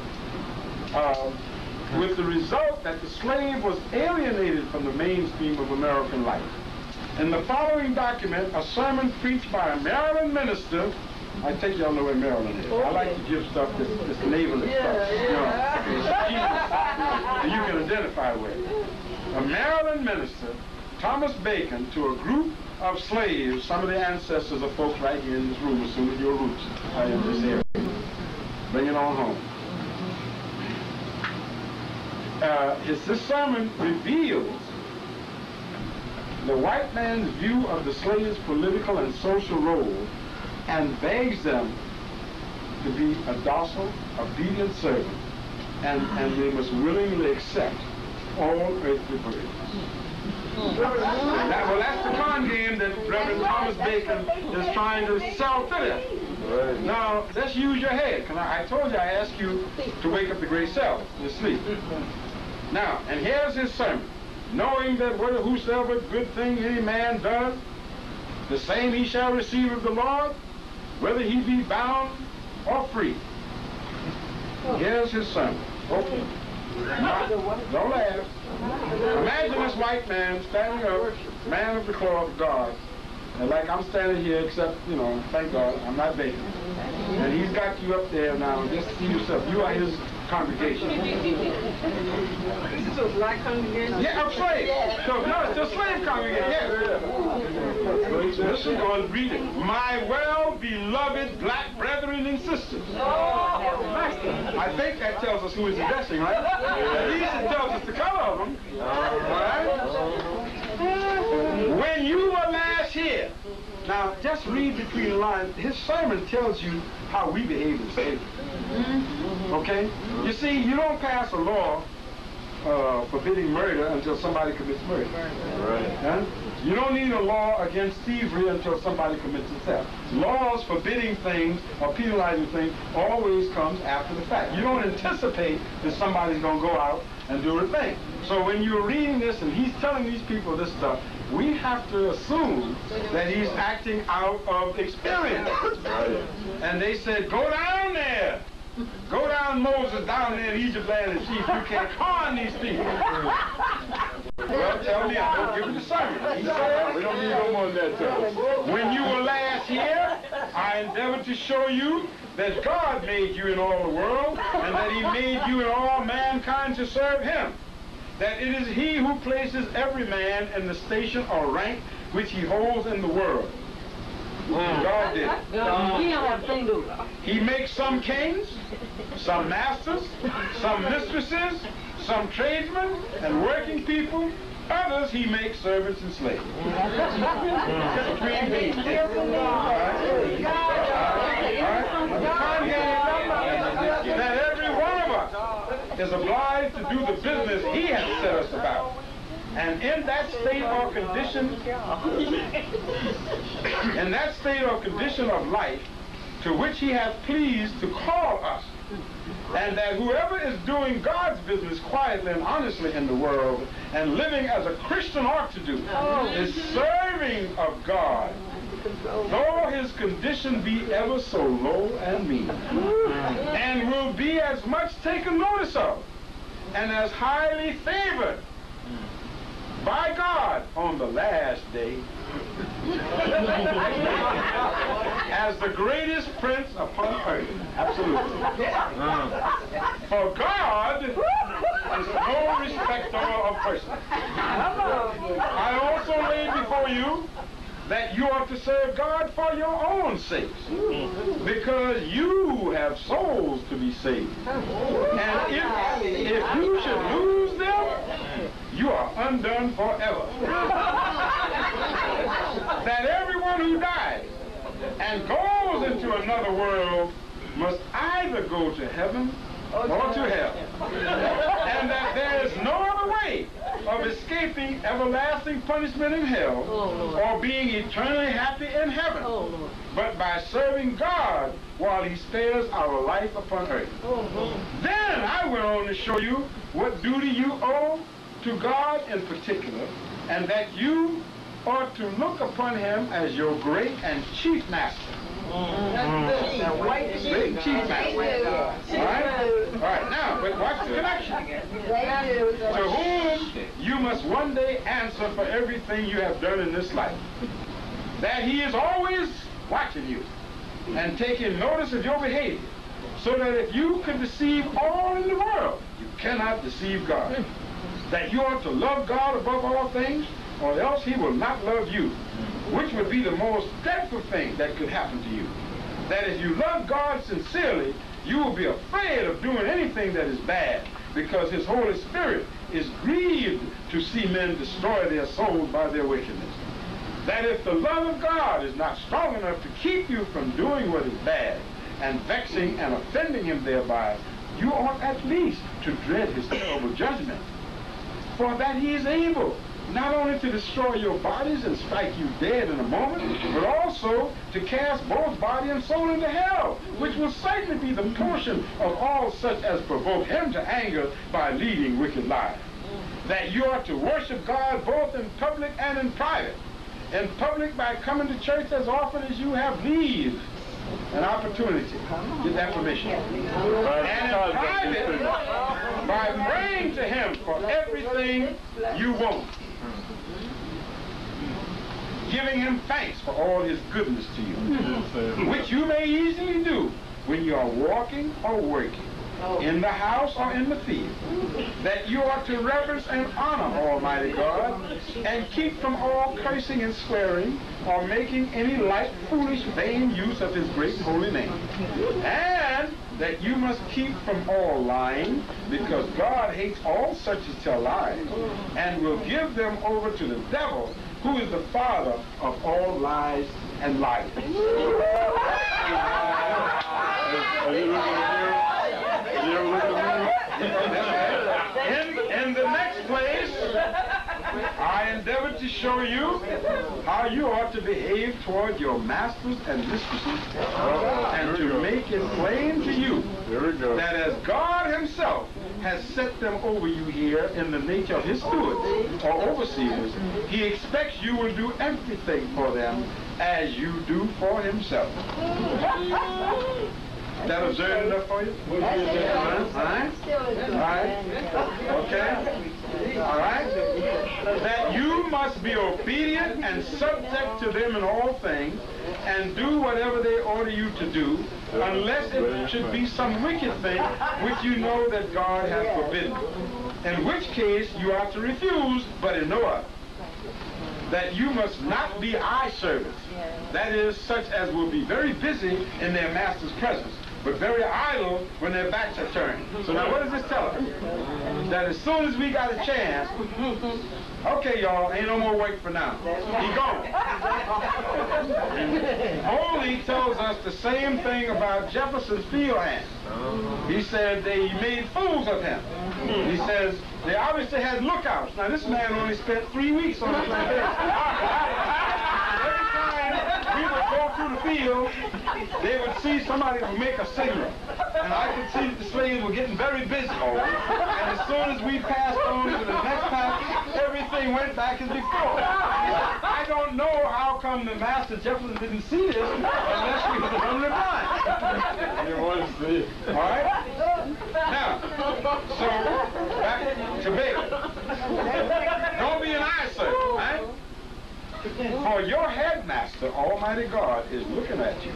With the result that the slave was alienated from the mainstream of American life. In the following document, a sermon preached by a Maryland minister. I take y'all know where Maryland is. I like to give stuff this navalist stuff, you know, that you can identify with. A Maryland minister, Thomas Bacon, to a group of slaves, some of the ancestors of folks right here in this room, assuming your roots are in this area. Bring it on home. This sermon reveals the white man's view of the slave's political and social role and begs them to be a docile, obedient servant, and they must willingly accept all earthly burdens. That's the con game that Reverend Thomas Bacon is trying to sell to them. Right. Now, let's use your head. I told you I asked you to wake up the great self in your sleep. Now, and here's his sermon. Knowing that whosoever good thing any man does, the same he shall receive of the Lord, whether he be bound or free. Here's his sermon. Okay. Don't laugh. Imagine this white man standing up, man of the cloth of God, and like I'm standing here, except, you know, thank God, I'm not Bacon. And he's got you up there now, just see yourself. You are his congregation. This is a black congregation? Yeah, I'm slave. So, no, it's a slave congregation. Yeah. Listen, go and read it. My well-beloved black brethren and sisters. I think that tells us who is addressing, right? At least it tells us the color of them. All right? When you were last here, now just read between the lines. His sermon tells you how we behave in slavery. Okay? You see, you don't pass a law forbidding murder until somebody commits murder. Right. Huh? You don't need a law against thievery until somebody commits a theft. Laws forbidding things or penalizing things always comes after the fact. You don't anticipate that somebody's going to go out and do a thing. So when you're reading this and he's telling these people this stuff, we have to assume that he's acting out of experience. Right. And they said, go down there. Go down, Moses, down there in Egypt land and see if you can con these people. Well, tell me, I don't give him the sermon. He said, we don't need no more than that. When you were last here, I endeavored to show you that God made you in all the world, and that he made you and all mankind to serve him. That it is he who places every man in the station or rank which he holds in the world. God did it. He makes some kings, some masters, some mistresses, some tradesmen and working people. Others he makes servants and slaves. That every one of us is obliged to do the business he has set us about. And in that state or condition of life to which he hath pleased to call us, and that whoever is doing God's business quietly and honestly in the world and living as a Christian ought to do is serving of God, though his condition be ever so low and mean, and will be as much taken notice of and as highly favored by God on the last day as the greatest prince upon earth. Absolutely. For God is no respecter of persons. I also laid before you that you ought to serve God for your own sakes, because you have souls to be saved. And if you should lose them, you are undone forever. That everyone who dies and goes into another world must either go to heaven or to hell. And that there is no other way of escaping everlasting punishment in hell or being eternally happy in heaven but by serving God while he spares our life upon earth. Then I went on to show you what duty you owe to God in particular, and that you ought to look upon him as your great and chief master. Great chief master. All right, now, but watch the connection. To whom you must one day answer for everything you have done in this life. That he is always watching you and taking notice of your behavior, so that if you can deceive all in the world, you cannot deceive God. That you ought to love God above all things, or else he will not love you, which would be the most dreadful thing that could happen to you. That if you love God sincerely, you will be afraid of doing anything that is bad, because his Holy Spirit is grieved to see men destroy their souls by their wickedness. That if the love of God is not strong enough to keep you from doing what is bad and vexing and offending him thereby, you ought at least to dread his terrible judgment. For that he is able not only to destroy your bodies and strike you dead in a moment, but also to cast both body and soul into hell, which will certainly be the portion of all such as provoke him to anger by leading wicked lives. That you are to worship God both in public and in private. In public by coming to church as often as you have leave and opportunity. Get that permission. And in private by praying to him for everything you want. Giving him thanks for all his goodness to you, which you may easily do when you are walking or working, in the house or in the field. That you are to reverence and honor Almighty God, and keep from all cursing and swearing, or making any light, foolish, vain use of his great and holy name. And that you must keep from all lying, because God hates all such as tell lies, and will give them over to the devil, who is the father of all lies and liars. In the next place, I endeavored to show you how you ought to behave toward your masters and mistresses, and to make it plain to you that as God himself has set them over you here in the nature of his stewards or overseers, he expects you will do everything for them as you do for himself. Is that observed enough for you? All right? All right? Okay? All right? That you must be obedient and subject to them in all things, and do whatever they order you to do, unless it should be some wicked thing which you know that God has forbidden. In which case you are to refuse, but in no other. That you must not be eye servants, that is, such as will be very busy in their master's presence, but very idle when their backs are turned. So now what does this tell us? That as soon as we got a chance, okay, y'all, ain't no more work for now. He gone. Holy tells us the same thing about Jefferson's field hand. He said they made fools of him. He says they obviously had lookouts. Now this man only spent 3 weeks on the plantation. We would go through the field, they would see somebody would make a signal. And I could see that the slaves were getting very busy. And as soon as we passed on to the next path, everything went back as before. I don't know how come the master Jefferson didn't see this unless we were only blind. All right? Now, so back to big. Don't be an eye servant, right? For your headmaster, Almighty God, is looking at you.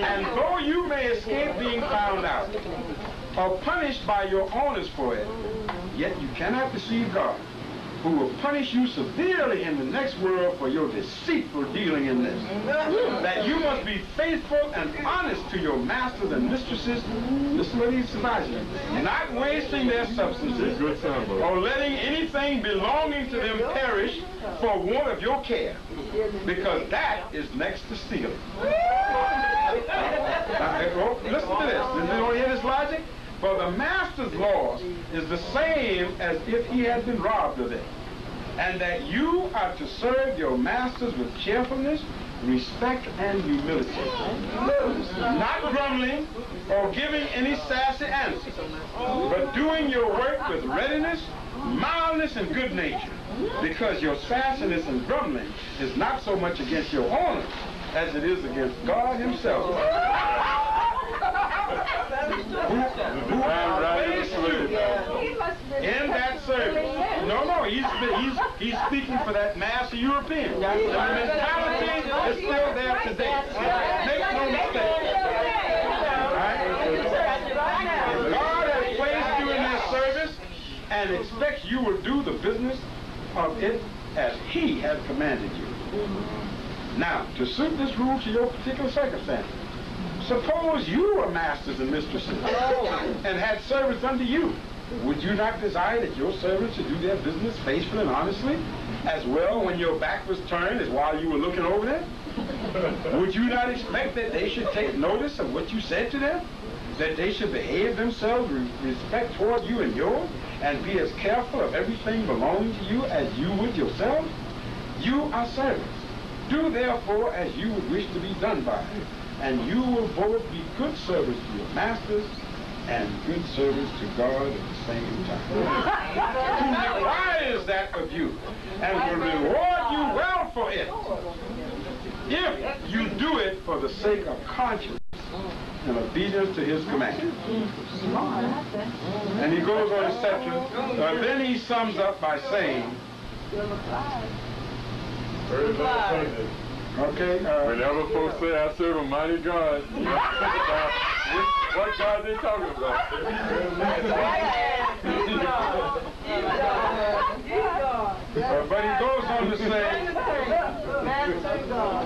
And though you may escape being found out or punished by your owners for it, yet you cannot deceive God, who will punish you severely in the next world for your deceitful dealing in this. That you must be faithful and honest to your masters and mistresses. This is what he's advising. Not wasting their substances or letting anything belonging to them perish for want of your care, because that is next to stealing. Now, listen to this. Did you hear this logic? For the master's loss is the same as if he had been robbed of it. And that you are to serve your masters with cheerfulness, respect, and humility. Not grumbling or giving any sassy answers, but doing your work with readiness, mildness, and good nature. Because your sassiness and grumbling is not so much against your owner as it is against God himself. Who placed you in that service. No, he's speaking for that mass of European. The mentality is still there today. Make no mistake. Right? God has placed you in that service and expects you will do the business of it as he has commanded you. Now, to suit this rule to your particular circumstances, suppose you were masters and mistresses and had servants under you. Would you not desire that your servants should do their business faithfully and honestly, as well when your back was turned as while you were looking over them? Would you not expect that they should take notice of what you said to them? That they should behave themselves with respect toward you and yours, and be as careful of everything belonging to you as you would yourself? You are servants. Do therefore as you would wish to be done by, and you will both be good servants to your masters and good servants to God at the same time. Who requires that of you and will reward you well for it, if you do it for the sake of conscience and obedience to his command. And he goes on, etc. Then he sums up by saying, okay. Whenever folks say I serve a mighty God, what God they talking about? But he goes on to say,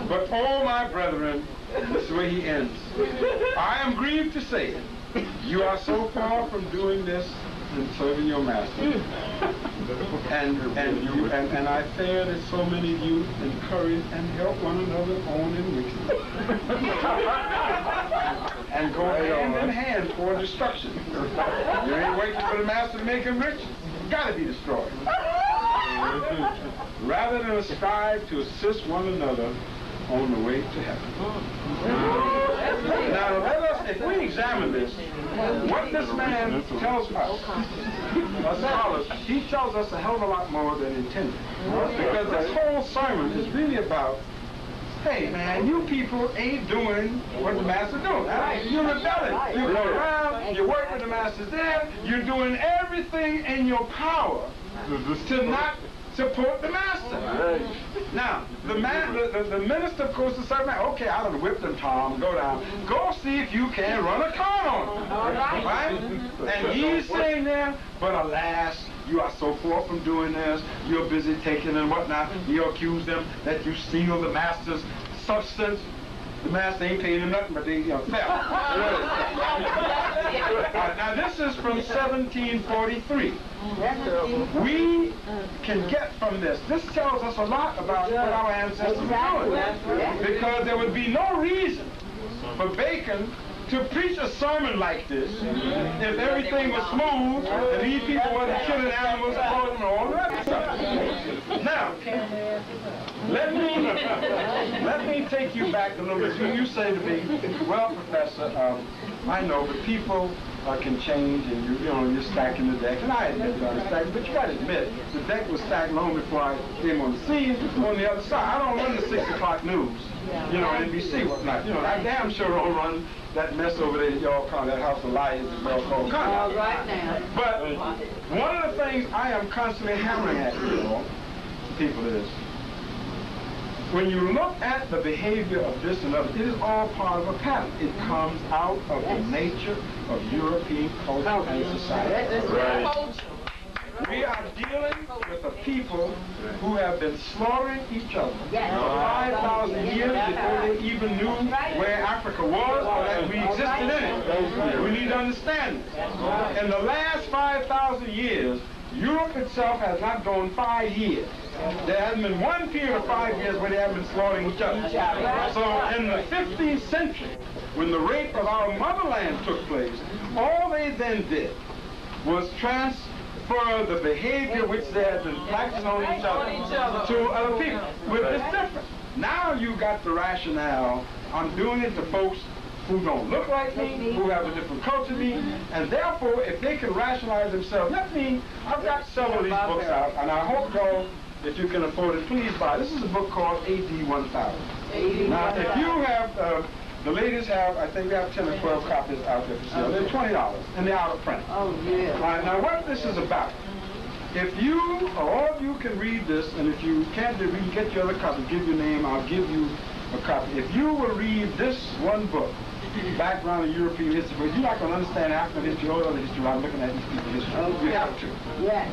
but oh my brethren, this is where he ends. I am grieved to say it. You are so far from doing this and serving your master. And I fear that so many of you encourage and help one another on in wickedness. And go hand in hand for destruction. You ain't waiting for the master to make him rich. It's got to be destroyed. Rather than strive to assist one another on the way to heaven. Now, let us, if we examine this, what this man tells us, as scholars, he tells us a hell of a lot more than intended. Because this whole sermon is really about, hey man, you people ain't doing what the master's doing. You're rebelling. You go around, you work with the masters there, you're doing everything in your power to not support the master. Now, the minister, of course, the servant, okay, I done whipped him, Tom, go down. Go see if you can run a con on him. Right? And he's saying there, but alas, you are so far from doing this, you're busy taking and whatnot. You accuse them that you steal the master's substance. The master ain't paying them nothing, but they fell. Now this is from 1743. We can get from this. This tells us a lot about what our ancestors were doing. Because there would be no reason for Bacon to preach a sermon like this if everything was smooth and these people wasn't killing animals and all that stuff. Now, let me take you back a little bit. You say to me, well, Professor, I know, but people can change, and you're stacking the deck, and I admit that I'm stacking, but you got to admit, the deck was stacked long before I came on the scene. On the other side, I don't run the 6 o'clock news, NBC, whatnot. I damn sure don't run that mess over there that y'all call that House of Lies that y'all call Congress. Right now. But one of the things I am constantly hammering at you all people is, when you look at the behavior of this and other, it is all part of a pattern. It comes out of the nature of European culture and society. Right. We are dealing with a people who have been slaughtering each other for 5,000 years before they even knew where Africa was or that we existed in it. We need to understand this. In the last 5,000 years, Europe itself has not gone 5 years. There hasn't been one period of 5 years where they haven't been slaughtering each other. So in the 15th century, when the rape of our motherland took place, all they then did was transfer the behavior which they had been practicing on each other to other people. But it's different. Now you got the rationale, I'm doing it to folks who don't look like me, who have a different culture than me, and therefore if they can rationalize themselves, I've got several of these books out, and I hope y'all, if you can afford it, please buy. This is a book called AD 1000. Now if you have, the ladies have, I think they have 10 or 12 copies out there for sale. They're $20, and they're out of print. Oh, yeah. All right, now what this is about, if you, or all of you can read this, and if you can't read, get your other copy, give your name, I'll give you a copy. If you will read this one book, Background of European History, because you're not going to understand African history or other history without looking at these people's history. You have to. Yes.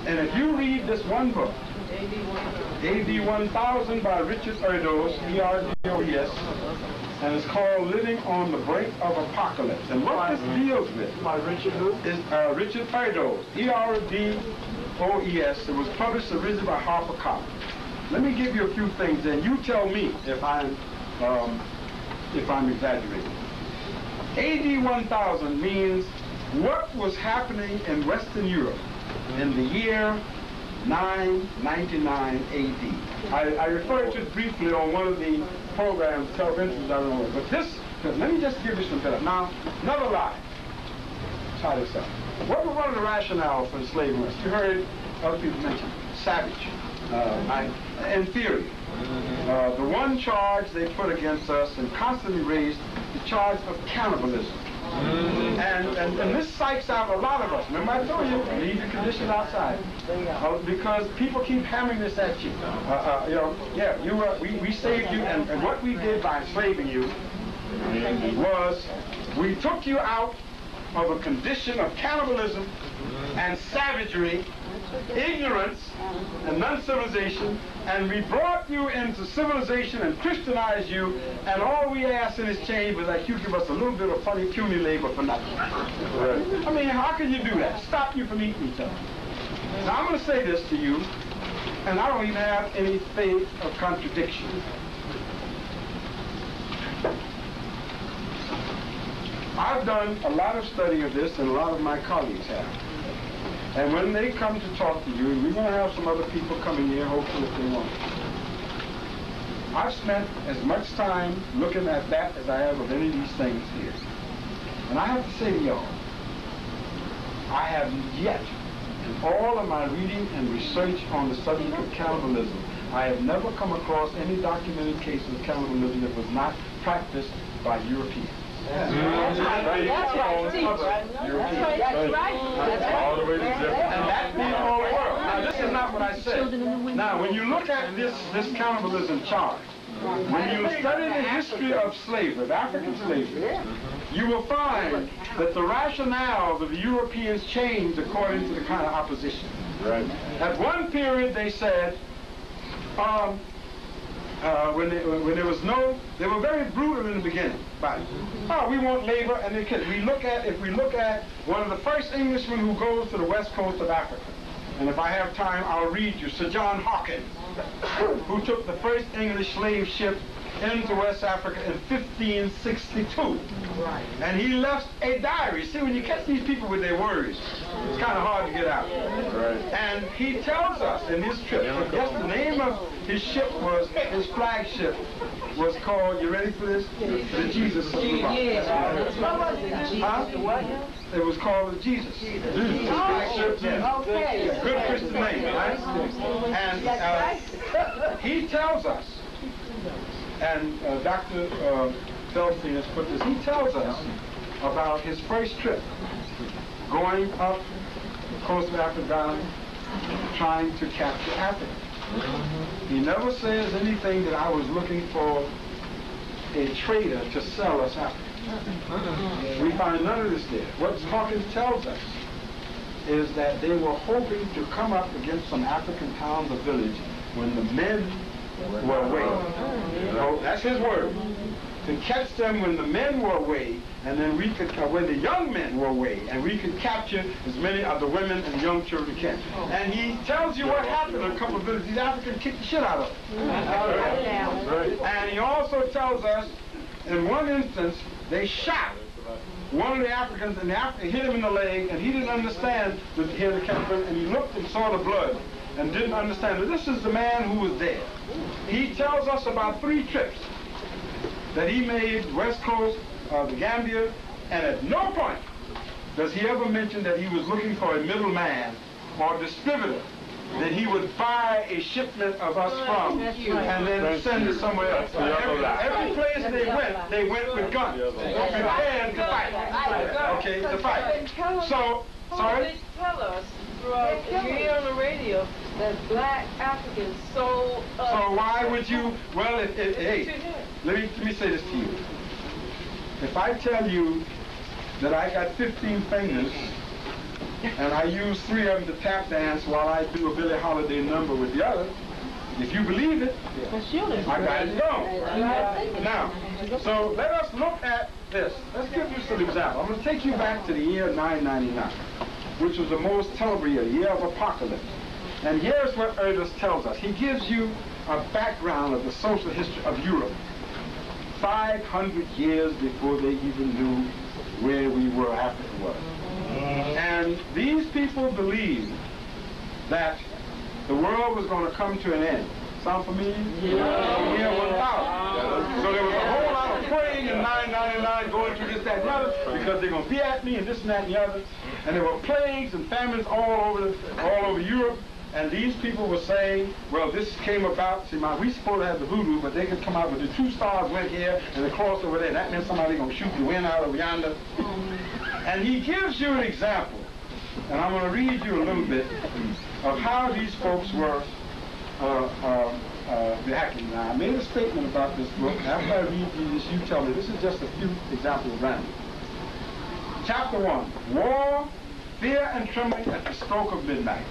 And if you read this one book, AD 1000 by Richard Erdos, E-R-D-O-E-S, and it's called Living on the Brink of Apocalypse. And what this deals with is Richard Erdos, E-R-D-O-E-S. It was published originally by HarperCollins. Let me give you a few things, and you tell me if I'm exaggerating. AD 1000 means what was happening in Western Europe in the year 999 AD. I referred to it briefly on one of the programs, television, I don't know, but this, let me just give you some setup. Now, another lie. Try this out. What was one of the rationales for enslavement? You heard other people mention savage, inferior. The one charge they put against us and constantly raised the charge of cannibalism. And this psychs out a lot of us. Remember I told you, leave your conditions outside. Because people keep hammering this at you. We saved you, and what we did by enslaving you was we took you out of a condition of cannibalism and savagery, ignorance and non-civilization, and we brought you into civilization and Christianized you, and all we asked in exchange was that you give us a little bit of funny puny labor for nothing. Right. I mean, how can you do that? Stop you from eating each other. Now I'm going to say this to you, and I don't even have any faith of contradiction. I've done a lot of study of this, and a lot of my colleagues have. And when they come to talk to you, and we're going to have some other people coming here, hopefully, if they want. I've spent as much time looking at that as I have of any of these things here. And I have to say to y'all, I have yet, in all of my reading and research on the subject of cannibalism, I have never come across any documented case of cannibalism that was not practiced by Europeans. That's right. That's right. All the way to And that means all the world. Now, this is not what I said. Now, when you look at this cannibalism charge, when you study the history of slavery, of African slavery, you will find that the rationales of the Europeans changed according to the kind of opposition. Right. At one period, they said, when there was no, they were very brutal in the beginning. But, we want labor, and they could. If we look at one of the first Englishmen who goes to the west coast of Africa, and if I have time, I'll read you, Sir John Hawkins, who took the first English slave ship into West Africa in 1562. Right. And he left a diary. See, when you catch these people with their words, it's kind of hard to get out. Right. And he tells us in his trip, yes, the name of his ship was, his flagship was called, you ready for this? The Jesus of the Rock. It was called the Jesus. Okay. Good Christian name, right? And he tells us, and Dr. Feldstein has put this, he tells us about his first trip, going up the coast of Africa, trying to capture Africa. He never says anything that I was looking for a trader to sell us Africa. We find none of this there. What Hawkins tells us is that they were hoping to come up against some African towns or villages when the men were away. So that's his word. To catch them when the men were away, and then we could, when the young men were away, and we could capture as many of the women and young children can. And he tells you what happened in a couple of villages. These Africans kicked the shit out of them. And he also tells us, in one instance, they shot one of the Africans, and hit him in the leg, and he didn't understand the captain, and he looked and saw the blood, and didn't understand that this is the man who was dead. He tells us about 3 trips that he made west coast of the Gambia, and at no point does he ever mention that he was looking for a middleman or distributor that he would buy a shipment of us from and then send it somewhere else. Every place they went with guns, prepared to fight. Okay, to fight. So, sorry? Tell us, throughout, you hear on the radio that black Africans sold us. So why would you, well, hey, let me say this to you. If I tell you that I got 15 fingers and I use 3 of them to tap dance while I do a Billie Holiday number with the other, if you believe it, I got it wrong. Now, so let us look at this. Let's give you some examples. I'm going to take you back to the year 999, which was the most terrible year of apocalypse. And here's what Amos tells us. He gives you a background of the social history of Europe 500 years before they even knew where we were, Africa was. And these people believed that the world was going to come to an end. Sound familiar? Yeah. Year 1000. So there was a whole lot of praying in 999 going through this, that, and the other, because they're going to be at me and this and that and the other. And there were plagues and famines all over Europe. And these people were saying, well, this came about, see, we supposed to have the voodoo, but they could come out with the 2 stars went here and the cross over there. That meant somebody going to shoot the wind out of yonder. And he gives you an example, and I'm going to read you a little bit of how these folks were reacting. Now, I made a statement about this book. After I read you this, you tell me. This is just a few examples of random. Chapter 1, War, Fear and Trembling at the Stroke of Midnight.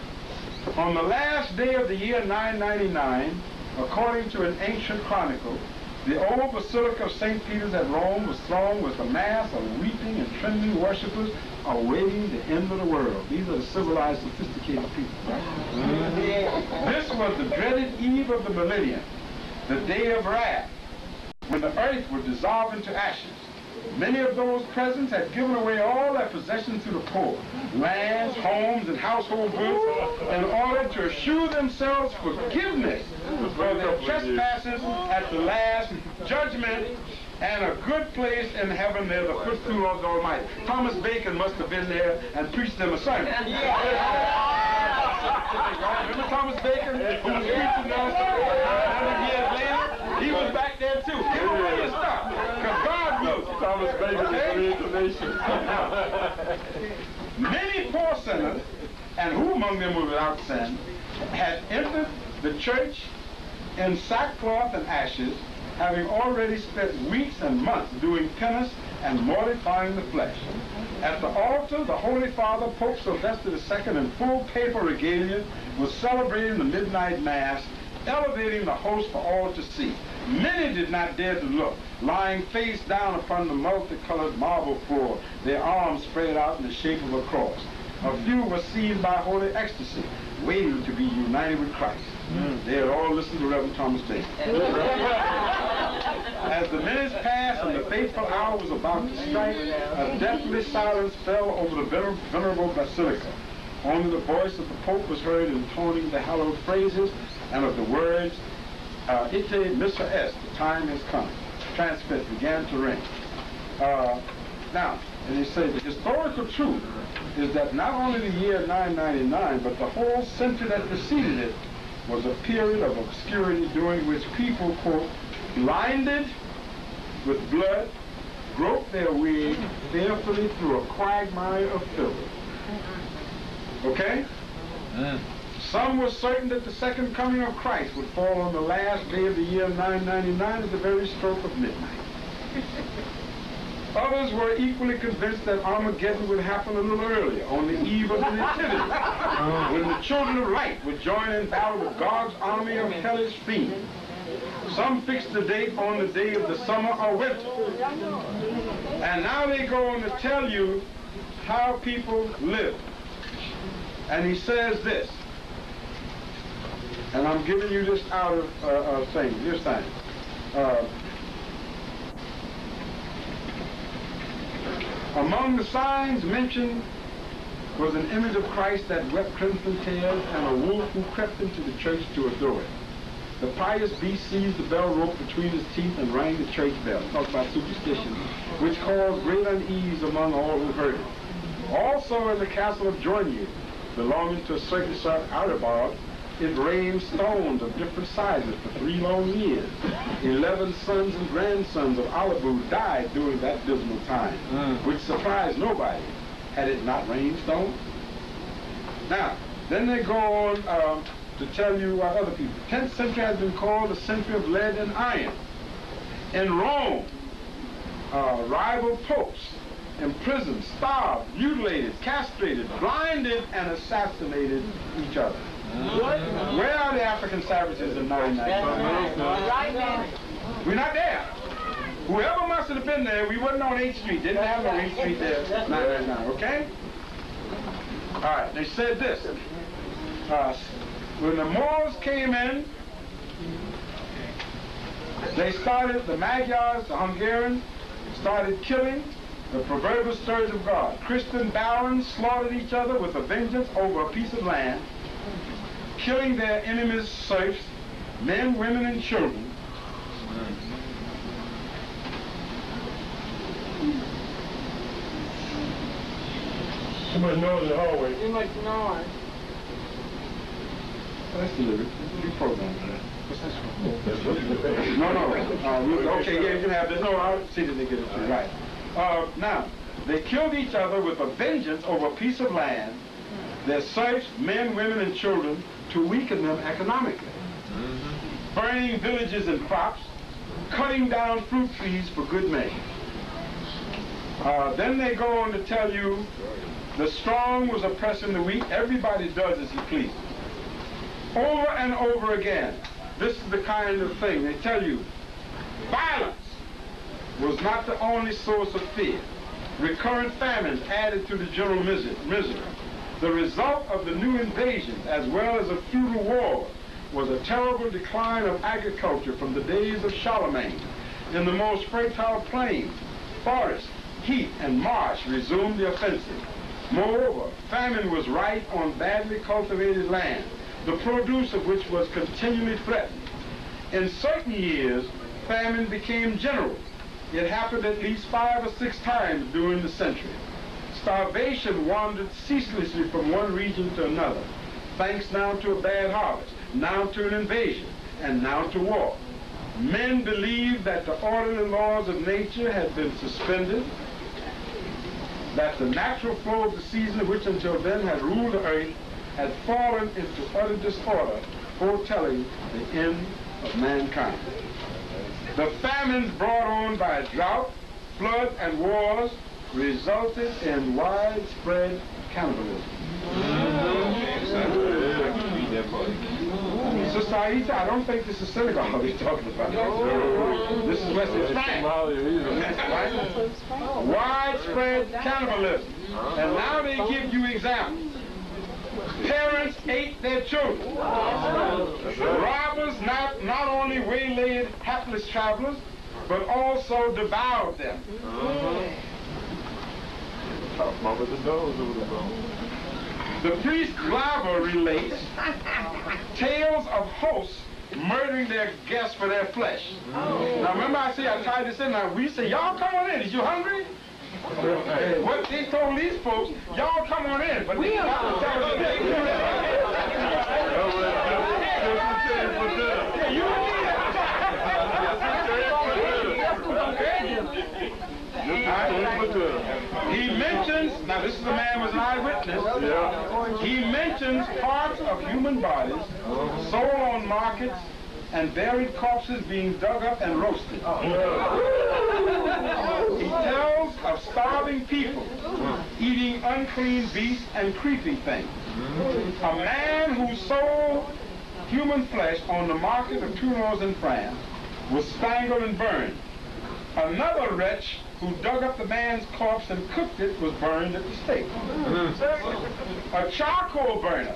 On the last day of the year 999, according to an ancient chronicle, the old Basilica of St. Peter's at Rome was thronged with a mass of weeping and trembling worshippers awaiting the end of the world. These are the civilized, sophisticated people, right? This was the dreaded eve of the millennium, the day of wrath, when the earth would dissolve into ashes. Many of those present had given away all their possessions to the poor, lands, homes, and household goods, in order to assure themselves forgiveness for their trespasses at the last judgment, and a good place in heaven there, the footstool of the Almighty. Thomas Bacon must have been there and preached them a sermon. Remember Thomas Bacon, who was preaching us 100 years later? He was back there too. Give away your stuff, because God will. Thomas Bacon is the nation. Many poor sinners, and who among them were without sin, had entered the church in sackcloth and ashes, having already spent weeks and months doing penance and mortifying the flesh. At the altar, the Holy Father, Pope Sylvester II, in full papal regalia, was celebrating the midnight mass, elevating the host for all to see. Many did not dare to look, lying face down upon the multicolored marble floor, their arms spread out in the shape of a cross. A few were seized by holy ecstasy, waiting to be united with Christ. They had all listened to Reverend Thomas Bacon. As the minutes passed and the fateful hour was about to strike, a deathly silence fell over the venerable basilica. Only the voice of the Pope was heard intoning the hallowed phrases and of the words, Ite missa est, the time has come. Transcript began to ring. Now, and they say the historical truth is that not only the year 999, but the whole century that preceded it was a period of obscurity during which people, quote, blinded with blood, groped their way fearfully through a quagmire of filth. Okay? Some were certain that the second coming of Christ would fall on the last day of the year 999 at the very stroke of midnight. Others were equally convinced that Armageddon would happen a little earlier, on the eve of the Nativity, when the children of light would join in battle with God's army of hellish fiends. Some fixed the date on the day of the summer or winter. And now they go on to tell you how people live. And he says this, and I'm giving you this out of things, this thing. Among the signs mentioned was an image of Christ that wept crimson tears and a wolf who crept into the church to adore it. The pious beast seized the bell rope between his teeth and rang the church bell. Talk about superstition, which caused great unease among all who heard it. Also in the castle of Joigny, belonging to a certain Sir Aribard, it rained stones of different sizes for 3 long years. 11 sons and grandsons of Alibu died during that dismal time, which surprised nobody, had it not rained stones. Now, then they go on to tell you other people. 10th century has been called the century of lead and iron. In Rome, rival popes imprisoned, starved, mutilated, castrated, blinded, and assassinated each other. Where are the African savages in 999? Right now. We're not there. Whoever must have been there, we wasn't on 8th Street. Didn't have no 8th Street there. 999, okay? All right, they said this. When the Moors came in, they started, the Magyars, the Hungarians, started killing the proverbial scourge of God. Christian barons slaughtered each other with a vengeance over a piece of land, killing their enemies' serfs, men, women, and children. Too much noise in the hallway. Too much noise. That's delivered. You program that. What's this one? No. Okay, yeah, you can have this. No, I'll see that they get it to you. Right. Now, they killed each other with a vengeance over a piece of land, their serfs, men, women, and children, to weaken them economically. Burning villages and crops, cutting down fruit trees for good measure. Then they go on to tell you the strong was oppressing the weak. Everybody does as he pleases. Over and over again, this is the kind of thing they tell you. Violence was not the only source of fear. Recurrent famines added to the general misery. The result of the new invasions, as well as of feudal wars, was a terrible decline of agriculture from the days of Charlemagne. In the most fertile plains, forests, heath, and marsh resumed the offensive. Moreover, famine was rife on badly cultivated land, the produce of which was continually threatened. In certain years, famine became general. It happened at least 5 or 6 times during the century. Starvation wandered ceaselessly from one region to another, thanks now to a bad harvest, now to an invasion, and now to war. Men believed that the orderly laws of nature had been suspended, that the natural flow of the season, which until then had ruled the earth, had fallen into utter disorder, foretelling the end of mankind. The famines brought on by drought, flood, and wars resulted in widespread cannibalism. Sister Aisha, I don't think this is synagogue he's talking about. This is West Spain. Widespread cannibalism. And now they give you examples. Parents ate their children. Robbers not only waylaid hapless travelers, but also devoured them. The priest Glaber relates tales of hosts murdering their guests for their flesh. Now remember I tied this in. Now we say, y'all come on in. Is you hungry? What they told these folks, y'all come on in. But we are He mentions, now this is a man who was an eyewitness, he mentions parts of human bodies sold on markets and buried corpses being dug up and roasted. He tells of starving people eating unclean beasts and creeping things. A man who sold human flesh on the market of Toulon in France was strangled and burned. Another wretch who dug up the man's corpse and cooked it was burned at the stake. A charcoal burner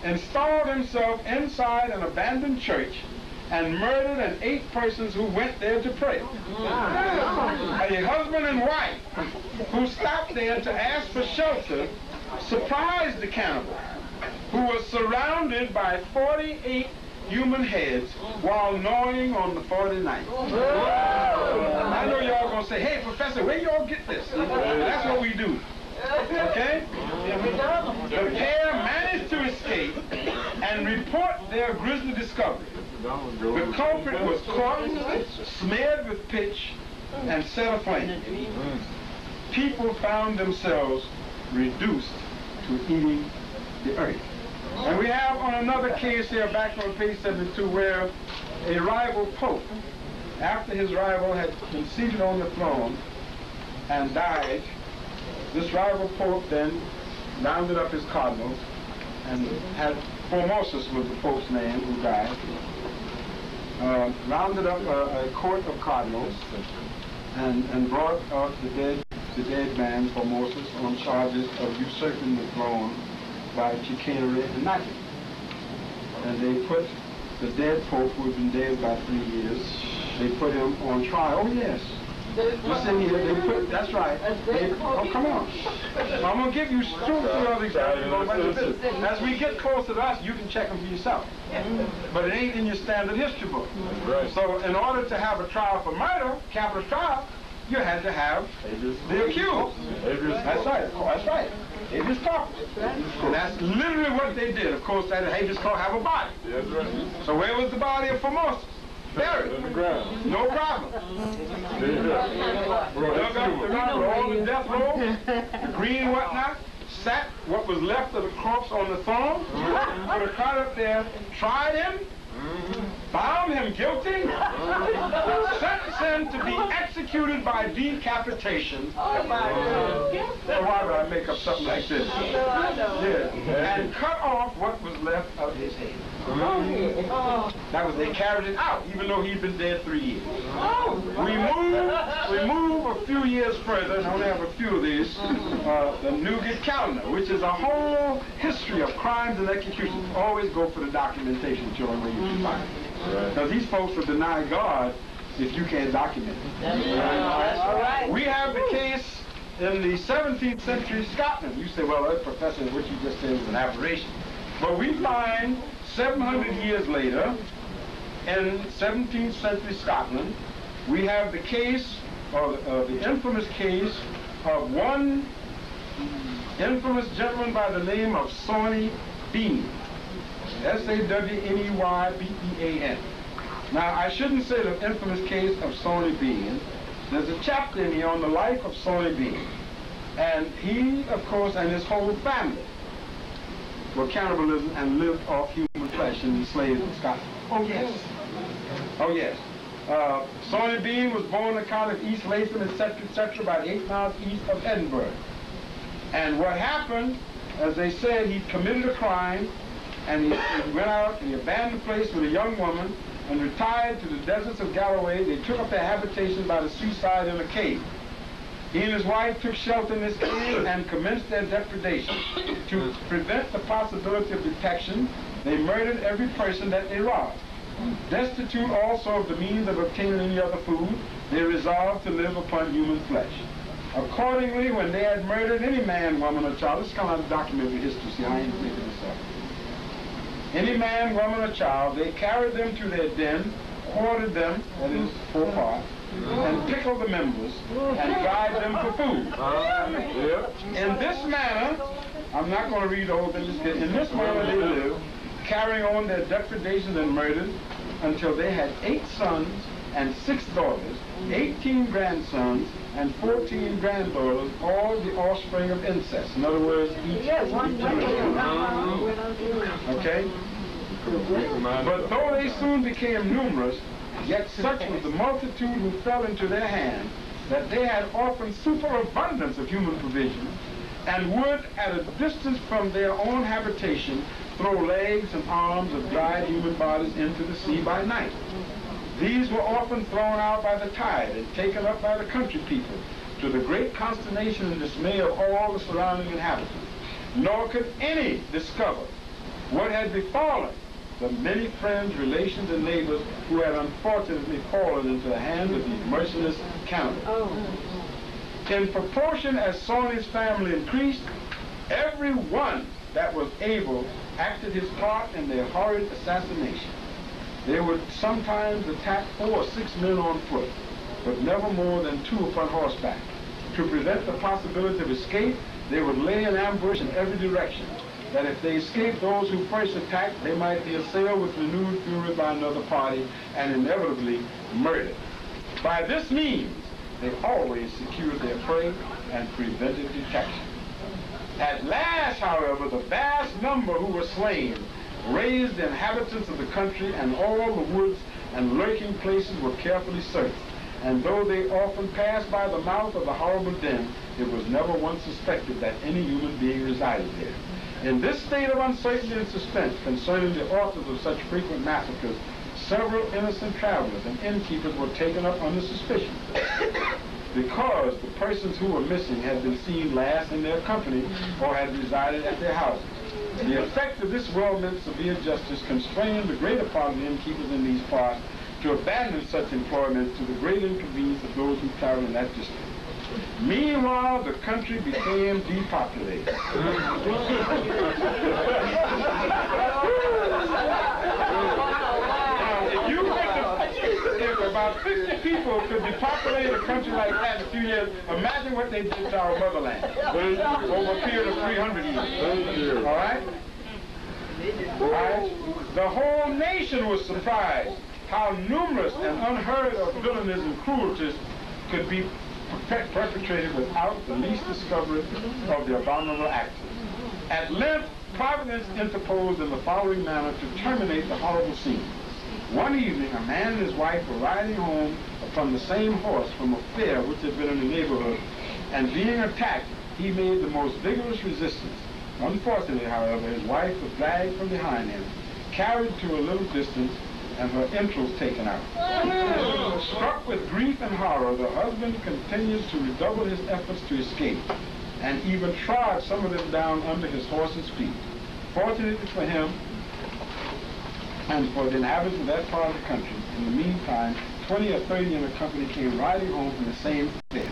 installed himself inside an abandoned church and murdered and 8 persons who went there to pray. A husband and wife who stopped there to ask for shelter surprised the cannibal, who was surrounded by 48 human heads while gnawing on the 49th. I know y'all gonna say, hey professor, where y'all get this? That's what we do. Okay? The pair managed to escape and report their grisly discovery. The culprit was caught, smeared with pitch, and set aflame. People found themselves reduced to eating the earth. And we have on another case here back on page 72 where a rival pope, after his rival had been seated on the throne and died, this rival pope then rounded up his cardinals and had Formosus was the pope's name who died, rounded up a court of cardinals and brought up the dead man Formosus on charges of usurping the throne by chicanery and knighting. And they put the dead pope who had been dead about 3 years, they put him on trial. Oh yes. Listen here, they put, that's right. Oh, come on. So I'm going to give you 2 or 3 other examples. As we get closer to us, you can check them for yourself. But it ain't in your standard history book. So in order to have a trial for murder, capital trial, you had to have the accused. That's right. That's right. Habeas corpus. And that's literally what they did. Of course, that habeas corpus have a body. That's right. So where was the body of Formosus? Buried. In the ground. No problem. Dug up the ground with all the death row, the green whatnot, sat what was left of the corpse on the throne, put a crowd up there, tried him, found him guilty, sentenced him to be executed by decapitation. Why would I make up something like this? Yeah. And cut off what was left of his head. That was, they carried it out, even though he'd been dead 3 years. We move a few years further, and I only have a few of these, the Newgate calendar, which is a whole history of crimes and executions. Always go for the documentation, children, where you can find it. Because these folks will deny God if you can't document it. We have the case in the 17th century Scotland. You say, well, Professor, what you just said was an aberration. But we find 700 years later, in 17th century Scotland, we have the case, or the infamous case, of one infamous gentleman by the name of Sawney Bean. S-A-W-N-E-Y-B-E-A-N. Now, I shouldn't say the infamous case of Sawney Bean. There's a chapter in here on the life of Sawney Bean. And he, of course, and his whole family were cannibalism and lived off human flesh and enslaved in Scotland. Oh, yes. Oh, yes. Sawney Bean was born in the county of East Latham, etc., about 8 miles east of Edinburgh. And what happened, as they said, he committed a crime, and he went out and he abandoned the place with a young woman and retired to the deserts of Galloway. They took up their habitation by the seaside in a cave. He and his wife took shelter in this cave and commenced their depredation. To prevent the possibility of detection, they murdered every person that they robbed. Destitute also of the means of obtaining any other food, they resolved to live upon human flesh. Accordingly, when they had murdered any man, woman, or child, this is kind of documentary history, see, I ain't making this up. Any man, woman, or child, they carried them to their den, quartered them, that is, 4 parts, and pickled the members, and dried them for food. In this manner, I'm not going to read the whole thing, in this manner they lived, carrying on their depredations and murders, until they had 8 sons and 6 daughters, 18 grandsons, and 14 granddaughters, all the offspring of incest. In other words, each generation. Okay? But though they soon became numerous, yet such was the multitude who fell into their hands that they had often superabundance of human provision, and would, at a distance from their own habitation, throw legs and arms of dried human bodies into the sea by night. These were often thrown out by the tide and taken up by the country people, to the great consternation and dismay of all the surrounding inhabitants. Nor could any discover what had befallen the many friends, relations, and neighbors who had unfortunately fallen into the hands of these merciless cannibals. In proportion as Sony's family increased, every one that was able acted his part in their horrid assassination. They would sometimes attack 4 or 6 men on foot, but never more than 2 upon horseback. To prevent the possibility of escape, they would lay an ambush in every direction, that if they escaped those who first attacked, they might be assailed with renewed fury by another party and inevitably murdered. By this means, they always secured their prey and prevented detection. At last, however, the vast number who were slain raised the inhabitants of the country, and all the woods and lurking places were carefully searched. And though they often passed by the mouth of the horrible den, it was never once suspected that any human being resided there. In this state of uncertainty and suspense concerning the authors of such frequent massacres, several innocent travelers and innkeepers were taken up under suspicion, because the persons who were missing had been seen last in their company or had resided at their houses. The effect of this well-meant severe justice constrained the greater part of the innkeepers in these parts to abandon such employments, to the great inconvenience of those who traveled in that district. Meanwhile, the country became depopulated. If about 50 people could depopulate a country like that in a few years, imagine what they did to our motherland over a period of 300 years. All right? All right? The whole nation was surprised how numerous and unheard of villainies and cruelties could be perpetrated without the least discovery of the abominable actors. At length, Providence interposed in the following manner to terminate the horrible scene. One evening, a man and his wife were riding home upon the same horse from a fair which had been in the neighborhood, and being attacked, he made the most vigorous resistance. Unfortunately, however, his wife was dragged from behind him, carried to a little distance, and her entrails taken out. Struck with grief and horror, the husband continued to redouble his efforts to escape, and even trod some of them down under his horse's feet. Fortunately for him, and for the inhabitants of that part of the country, in the meantime, 20 or 30 in the company came riding home from the same fair.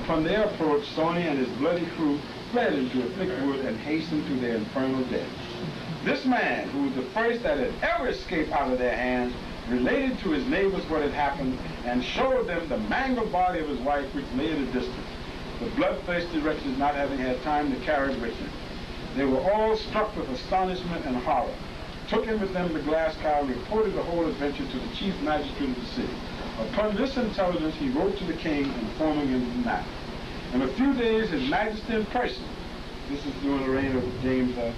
Upon their approach, Sony and his bloody crew fled into a thick wood and hastened to their infernal death. This man, who was the first that had ever escaped out of their hands, related to his neighbors what had happened and showed them the mangled body of his wife, which lay at a distance, the bloodthirsty wretches not having had time to carry it with them. They were all struck with astonishment and horror, took him with them to Glasgow, and reported the whole adventure to the chief magistrate of the city. Upon this intelligence, he wrote to the king, informing him of the matter. In a few days, his majesty in person, this is during the reign of James I,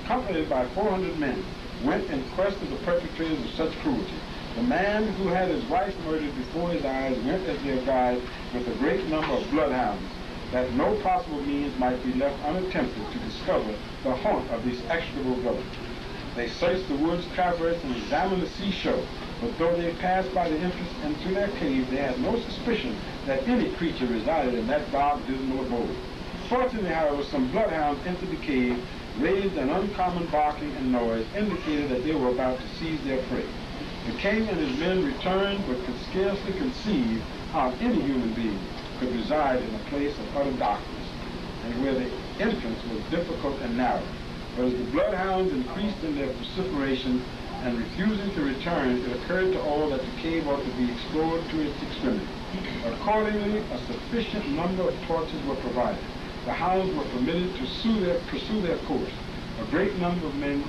accompanied by 400 men, went in quest of the perpetrators of such cruelty. The man who had his wife murdered before his eyes went as their guide with a great number of bloodhounds, that no possible means might be left unattempted to discover the haunt of these execrable villains. They searched the woods, traversed, and examined the seashore, but though they passed by the entrance into their cave, they had no suspicion that any creature resided in that dark, dismal abode. Fortunately, however, some bloodhounds entered the cave, raised an uncommon barking and noise, indicated that they were about to seize their prey. The king and his men returned, but could scarcely conceive how any human being could reside in a place of utter darkness, and where the entrance was difficult and narrow. But as the bloodhounds increased in their vociferation and refusing to return, it occurred to all that the cave ought to be explored to its extremity. Accordingly, a sufficient number of torches were provided. The hounds were permitted to pursue their course. A great number of men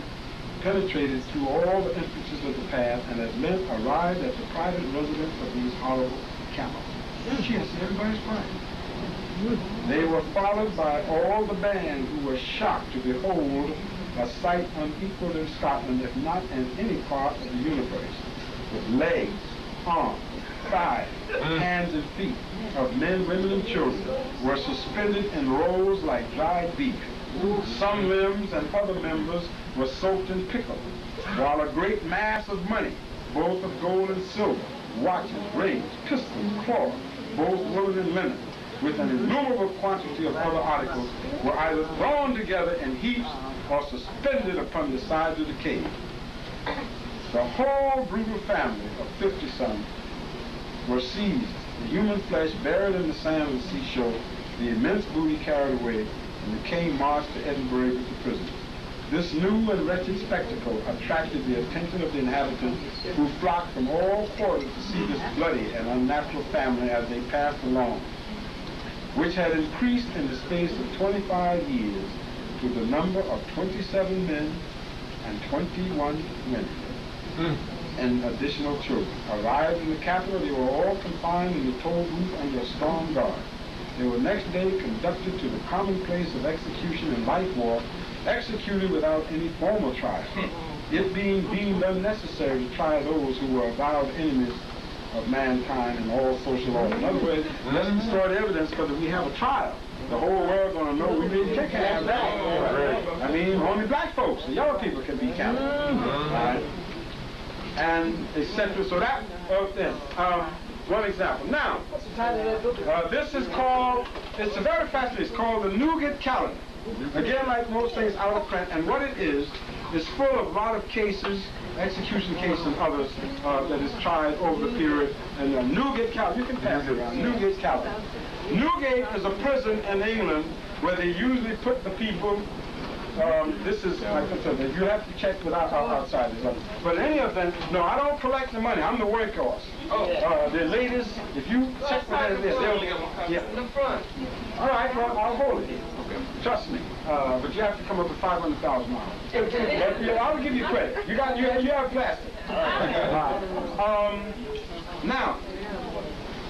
penetrated through all the entrances of the path and at length arrived at the private residence of these horrible camels. She had seen everybody's crying. They were followed by all the band who were shocked to behold a sight unequaled in Scotland, if not in any part of the universe, with legs, arms, thighs, hands and feet of men, women, and children were suspended in rows like dried beef. Some limbs and other members were soaked in pickle, while a great mass of money, both of gold and silver, watches, rings, pistols, cloth, both woolen and linen, with an innumerable quantity of other articles, were either thrown together in heaps or suspended upon the sides of the cave. The whole brutal family of 50 sons were seized, the human flesh buried in the sand of the seashore, the immense booty carried away, and the king marched to Edinburgh with the prisoners. This new and wretched spectacle attracted the attention of the inhabitants, who flocked from all quarters to see this bloody and unnatural family as they passed along, which had increased in the space of 25 years to the number of 27 men and 21 women. And additional children. Arrived in the capital, they were all confined in the toll booth under a strong guard. They were next day conducted to the common place of execution in life war, executed without any formal trial, it being deemed unnecessary to try those who were avowed enemies of mankind and all social order. In other words, let's destroy the evidence because if we have a trial, the whole world going to know we didn't take care of that. I mean, only black folks, the yellow people can be counted. Right? And etc. So that, one example. Now, this is called, it's very fascinating, it's called the Newgate Calendar. Again, like most things out of print, and what it is full of a lot of cases, execution cases and others that is tried over the period. And Newgate Calendar, you can pass it around, Newgate Calendar. Newgate is a prison in England where they usually put the people. This is, like I said, you have to check with outsiders. But in any event, no, I don't collect the money. I'm the workhorse. The ladies, if you check with them, they'll in the front. All right, well, I'll hold it. Trust me. But you have to come up with $500,000. But I'll give you credit. You have plastic. Now,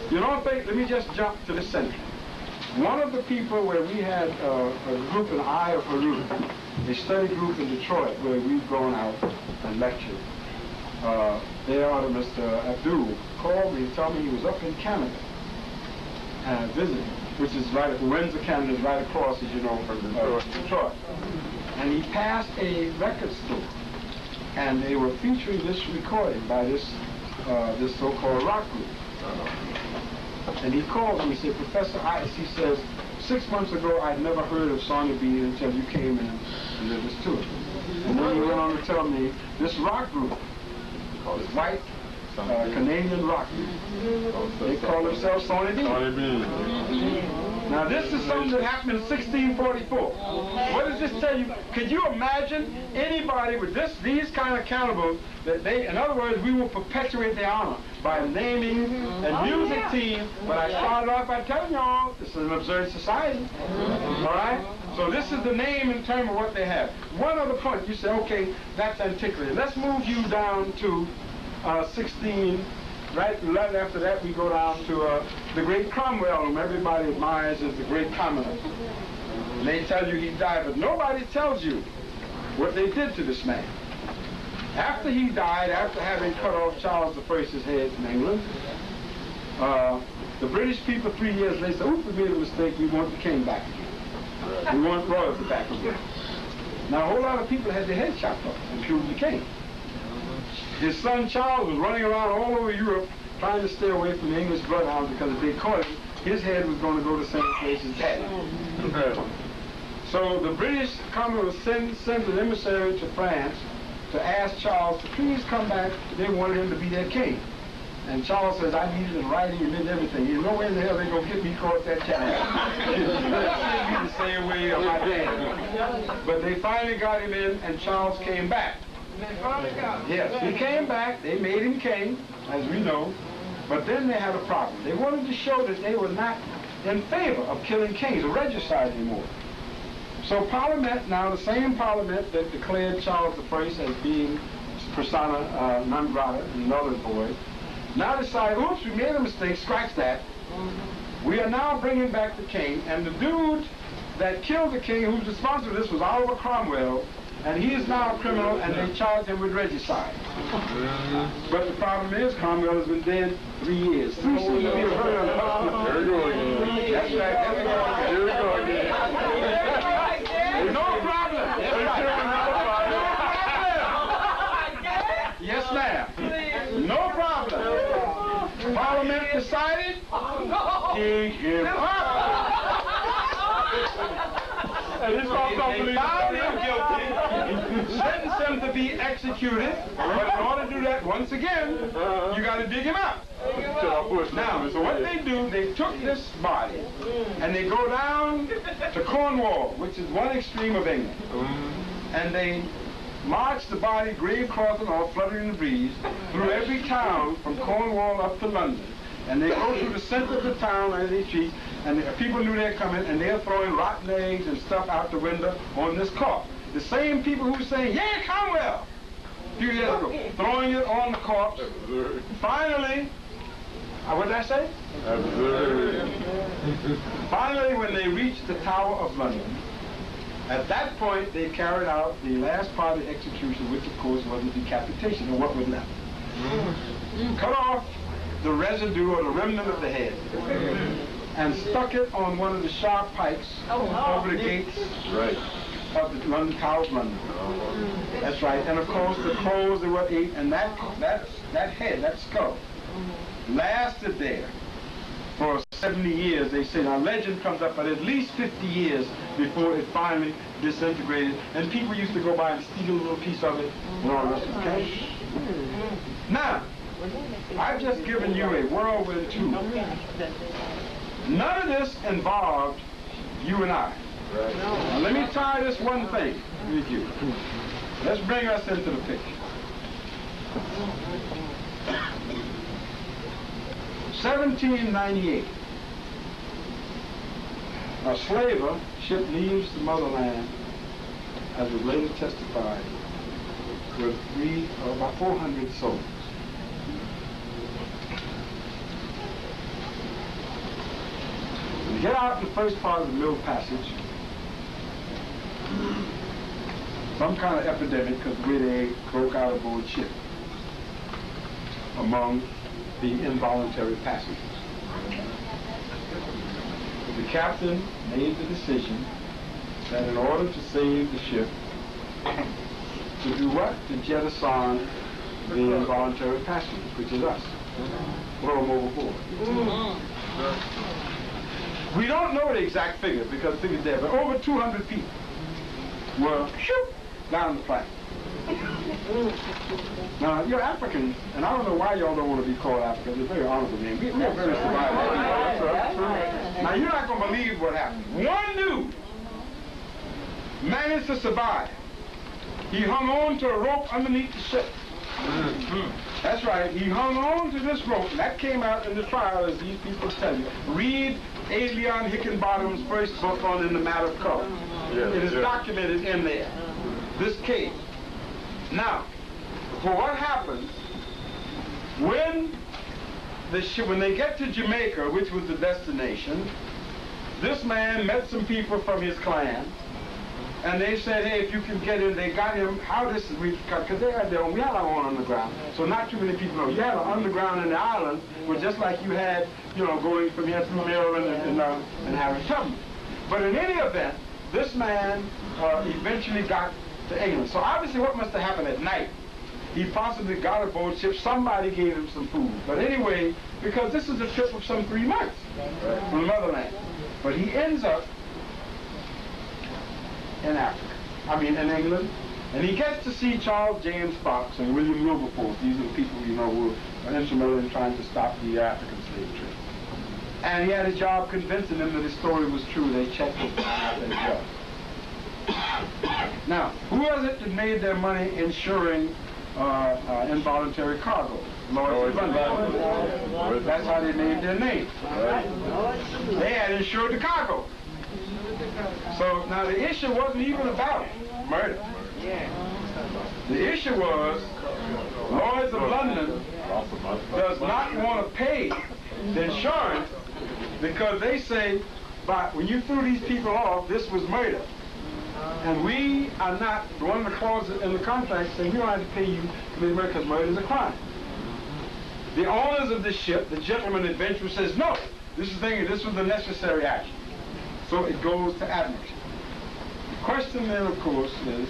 you don't think? Let me just jump to the center. One of the people where we had a group in Eye of Haru, a study group in Detroit where we've gone out and lectured. There, Mr. Abdul called me and told me he was up in Canada visiting, which is right at Windsor, Canada, is right across, as you know, from Detroit. And he passed a record store, and they were featuring this recording by this so-called rock group. And he called me and said, Professor, he says, 6 months ago I'd never heard of Sonia B until you came in and did this to it. And then he went on to tell me this rock group, called it white Canadian rock group. They call themselves Sonia B. Now this is something that happened in 1644. What does this tell you? Could you imagine anybody with these kind of cannibals that they, in other words, we will perpetuate their honor by naming a music team, but I started off by telling y'all this is an absurd society. All right? So this is the name in terms of what they have. One other point, you say, okay, that's antiquity. Let's move you down to 16. Right after that, we go down to the great Cromwell, whom everybody admires as the great commoner. And they tell you he died, but nobody tells you what they did to this man. After he died, after having cut off Charles I's head in England, the British people 3 years later said, oops, we made a mistake, we want the king back again. We want royalty back again. Now a whole lot of people had their heads chopped off, including the king. His son Charles was running around all over Europe trying to stay away from the English bloodhounds because if they caught him, his head was going to go to the same place as daddy. So the British Commonwealth sends an emissary to France to ask Charles to please come back. They wanted him to be their king. And Charles says, I need it in writing and everything. You know where in the hell they're going to get me across that channel. They need to stay away of my dad. But they finally got him in, and Charles came back. Yes, he came back. They made him king, as we know. But then they had a problem. They wanted to show that they were not in favor of killing kings or regicide anymore. So Parliament, now the same Parliament that declared Charles I as being persona non grata and null and void, now decide, oops, we made a mistake, scratch that. We are now bringing back the king, and the dude that killed the king, who's responsible for this, was Oliver Cromwell, and he is now a criminal, and they charge him with regicide. But the problem is, Cromwell has been dead 3 years. 3 seems to be a very unlucky. There you go again. That's right. There you go again. No problem. Yes, ma'am. No problem. Parliament decided, take him up. And this all They found him guilty, sentenced him to be executed, but in order to do that, once again, you got to dig him out. Now, so what they do, they took this body, and they go down to Cornwall, which is one extreme of England, and they march the body, grave cloth and all, fluttering in the breeze, through every town from Cornwall up to London. And they go through the center of the town and these streets, and the people knew they're coming, and they're throwing rotten eggs and stuff out the window on this corpse. The same people who were saying, yeah, Cromwell, a few years ago, throwing it on the corpse. Finally, what did I say? Finally, when they reached the Tower of London, at that point, they carried out the last part of the execution, which of course was the decapitation, and what was left. Cut off the residue or the remnant of the head, and stuck it on one of the sharp pikes over the gates of the London Tower of London. That's right. And of course, the clothes that were ate, and that head, that skull, lasted there for 70 years, they say. Now, legend comes up, but at least 50 years before it finally disintegrated. And people used to go by and steal a little piece of it and all the rest of the cash. Now, I've just given you a whirlwind tour. None of this involved you and I. Now, let me tie this one thing with you. Let's bring us into the picture. 1798. A slaver ship leaves the motherland, as was later testified, with about 400 souls. When you get out in the first part of the Middle Passage, some kind of epidemic, because the way they broke out aboard ship among the involuntary passengers. The captain made the decision that in order to save the ship, to do what? To jettison the involuntary passengers, which is us. Throw them overboard. We don't know the exact figure because the figure's there, but over 200 people were down the platform. Now, you're Africans, and I don't know why y'all don't want to be called Africans. It's a very honorable name. We're very surviving. Now, you're not going to believe what happened. One dude managed to survive. He hung on to a rope underneath the ship. That's right. He hung on to this rope, and that came out in the trial, as these people tell you. Read Adrian Hickenbottom's first book on In the Matter of Color. It is documented in there. This case. Now, for what happens when they get to Jamaica, which was the destination, this man met some people from his clan, and they said, hey, if you can get in, they got him, how this is, because they had their own, we had our own underground, so not too many people know. You had an underground in the island, but just like you had, going from here through Maryland and Harris Tubman. But in any event, this man eventually got to England. So obviously what must have happened at night? He possibly got aboard ship, somebody gave him some food. But anyway, because this is a trip of some 3 months from the motherland. But he ends up in in England, and he gets to see Charles James Fox and William Wilberforce. These are the people, who were instrumental in trying to stop the African slave trade. And he had a job convincing them that his story was true. They checked it out their job. Now, who was it that made their money insuring involuntary cargo? Lloyd's of London. That's how they made their name. They had insured the cargo. So now the issue wasn't even about murder. The issue was Lloyd's of London does not want to pay the insurance because they say, but when you threw these people off, this was murder. And we are not, one of the clauses in the contract saying we don't have to pay you to commit murder because murder is a crime. The owners of the ship, the gentleman adventurer, says no, this was the necessary action. So it goes to admiralty. The question then, of course, is,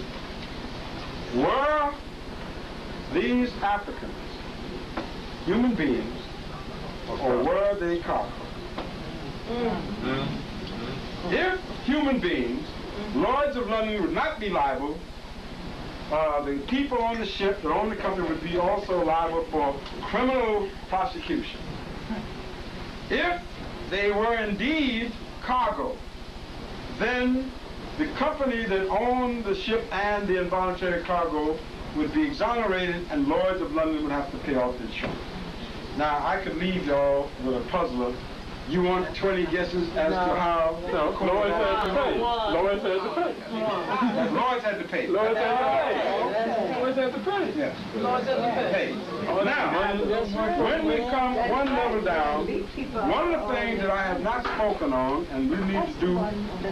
were these Africans human beings or were they cargo? If human beings, Lloyd's of London would not be liable. The people on the ship that own the company would be also liable for criminal prosecution. If they were indeed cargo, then the company that owned the ship and the involuntary cargo would be exonerated and Lloyd's of London would have to pay off the insurance. Now, I could leave y'all with a puzzler. You want 20 guesses as to how? No, Lloyd's had to pay. Lloyd's had to pay. Lloyd's had to pay. Lloyd's had to pay. Lloyd's had to pay. Yes. Lloyd's had to pay. Now, when we come one level down, one of the things that I have not spoken on, and we need to do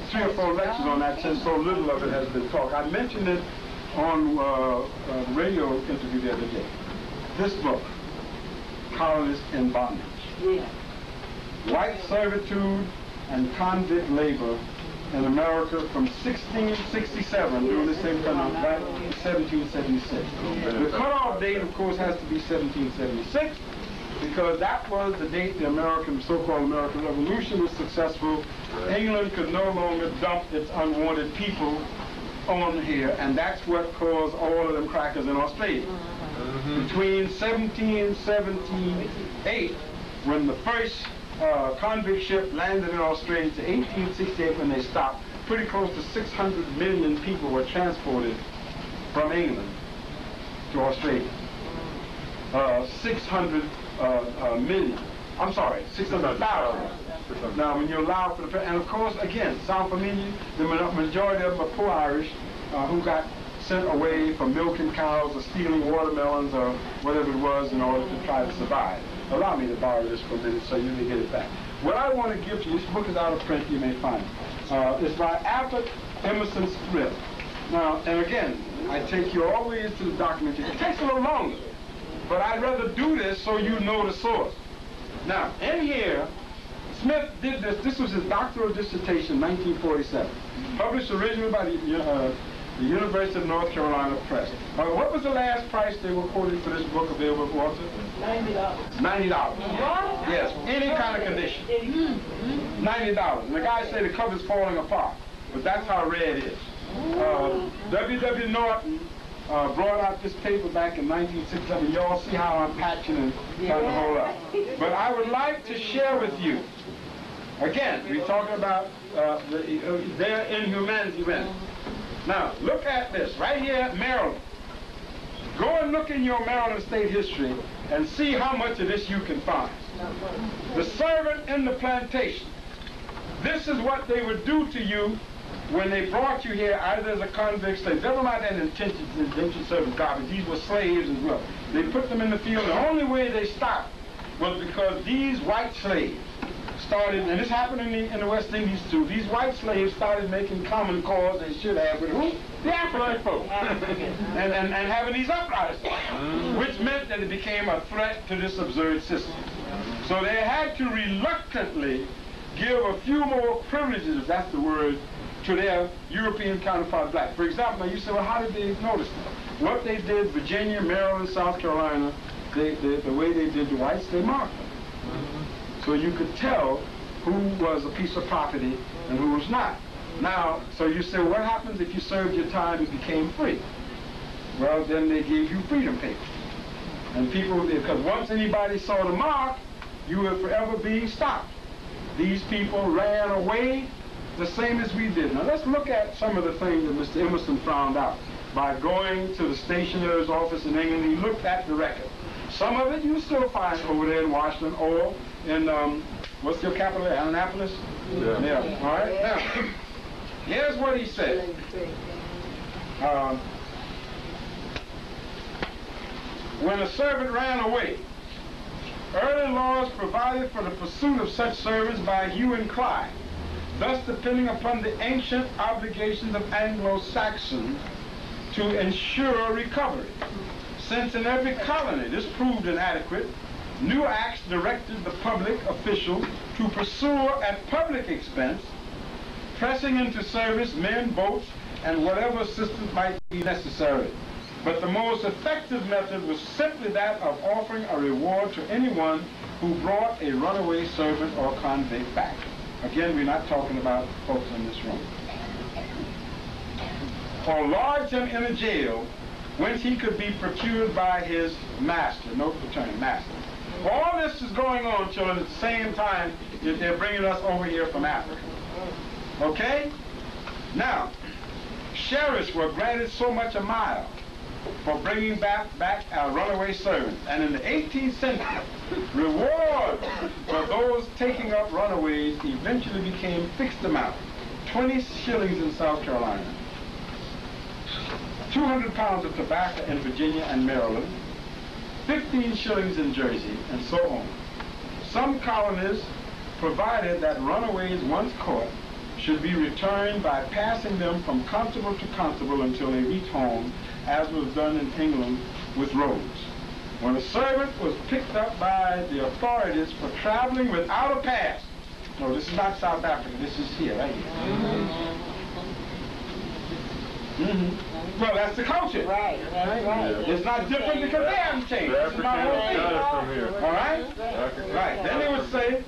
3 or 4 lectures on that since so little of it has been talked. I mentioned it on a radio interview the other day. This book, Colonists in Bondage. Yeah. White servitude and convict labor in America from 1667, during the same time, back to 1776. The cutoff date, of course, has to be 1776, because that was the date the so-called American Revolution was successful. England could no longer dump its unwanted people on here, and that's what caused all of them crackers in Australia. Between 1778, when the first convict ship landed in Australia, to 1868 when they stopped, pretty close to 600 million people were transported from England to Australia. 600 million. I'm sorry, 600,000. Now, when you allow for the, and of course, again, sound familiar? The majority of them are poor Irish who got sent away for milking cows or stealing watermelons or whatever it was in order to try to survive. Allow me to borrow this for a minute so you may get it back. What I want to give to you, this book is out of print, you may find it. It's by Albert Emerson Smith. Now, and again, I take you all the way into the document. It takes a little longer, but I'd rather do this so you know the source. Now, in here, Smith did this. This was his doctoral dissertation, 1947. Published originally by the University of North Carolina Press. What was the last price they were quoted for this book available, Walter? $90. $90. What? Yes, any kind of condition. $90. And the guy said the cover's falling apart, but that's how rare it is. W.W. Norton brought out this paper back in 1967. Y'all see how I'm patching and trying to hold up. But I would like to share with you, again, we're talking about their inhumanity event. Now, look at this, right here, Maryland. Go and look in your Maryland state history and see how much of this you can find. The servant in the plantation. This is what they would do to you when they brought you here, either as a convict slave. Never mind that indentured servant garbage. These were slaves as well. They put them in the field. The only way they stopped was because these white slaves started, and this happened in the West Indies too, these white slaves started making common cause they should have with who? The African folk. and having these uprisings, which meant that it became a threat to this absurd system. So they had to reluctantly give a few more privileges, if that's the word, to their European counterpart black. For example, now you say, well, how did they notice that? What they did, Virginia, Maryland, South Carolina, the way they did the whites, they marked them. So you could tell who was a piece of property and who was not. Now, so you say, well, what happens if you served your time and became free? Well, then they gave you freedom papers. And people, because once anybody saw the mark, you were forever being stopped. These people ran away the same as we did. Now let's look at some of the things that Mr. Emerson found out by going to the stationer's office in England. He looked at the record. Some of it you still find over there in Washington or in, what's your capital there, Annapolis? Yeah. Yeah, all right. Now, Here's what he said. When a servant ran away, early laws provided for the pursuit of such servants by hue and cry, thus depending upon the ancient obligations of Anglo-Saxons to ensure recovery. Since in every colony this proved inadequate, new acts directed the public officials to pursue at public expense, pressing into service men, boats, and whatever assistance might be necessary. But the most effective method was simply that of offering a reward to anyone who brought a runaway servant or convict back. Again, we're not talking about folks in this room. Or lodge him in a jail whence he could be procured by his master. Note the term, master. All this is going on, children, at the same time that they're bringing us over here from Africa. Okay? Now, sheriffs were granted so much a mile for bringing back our runaway servants. And in the 18th century, rewards for those taking up runaways eventually became fixed amount, 20 shillings in South Carolina, 200 pounds of tobacco in Virginia and Maryland, 15 shillings in Jersey, and so on. Some colonies provided that runaways once caught should be returned by passing them from constable to constable until they reach home, as was done in England with roads. When a servant was picked up by the authorities for traveling without a pass, no, this is not South Africa, this is here, right here. Well, that's the culture. Right, that's right. It's not different because they haven't changed. This is my whole thing. All right? Right. Then they would say,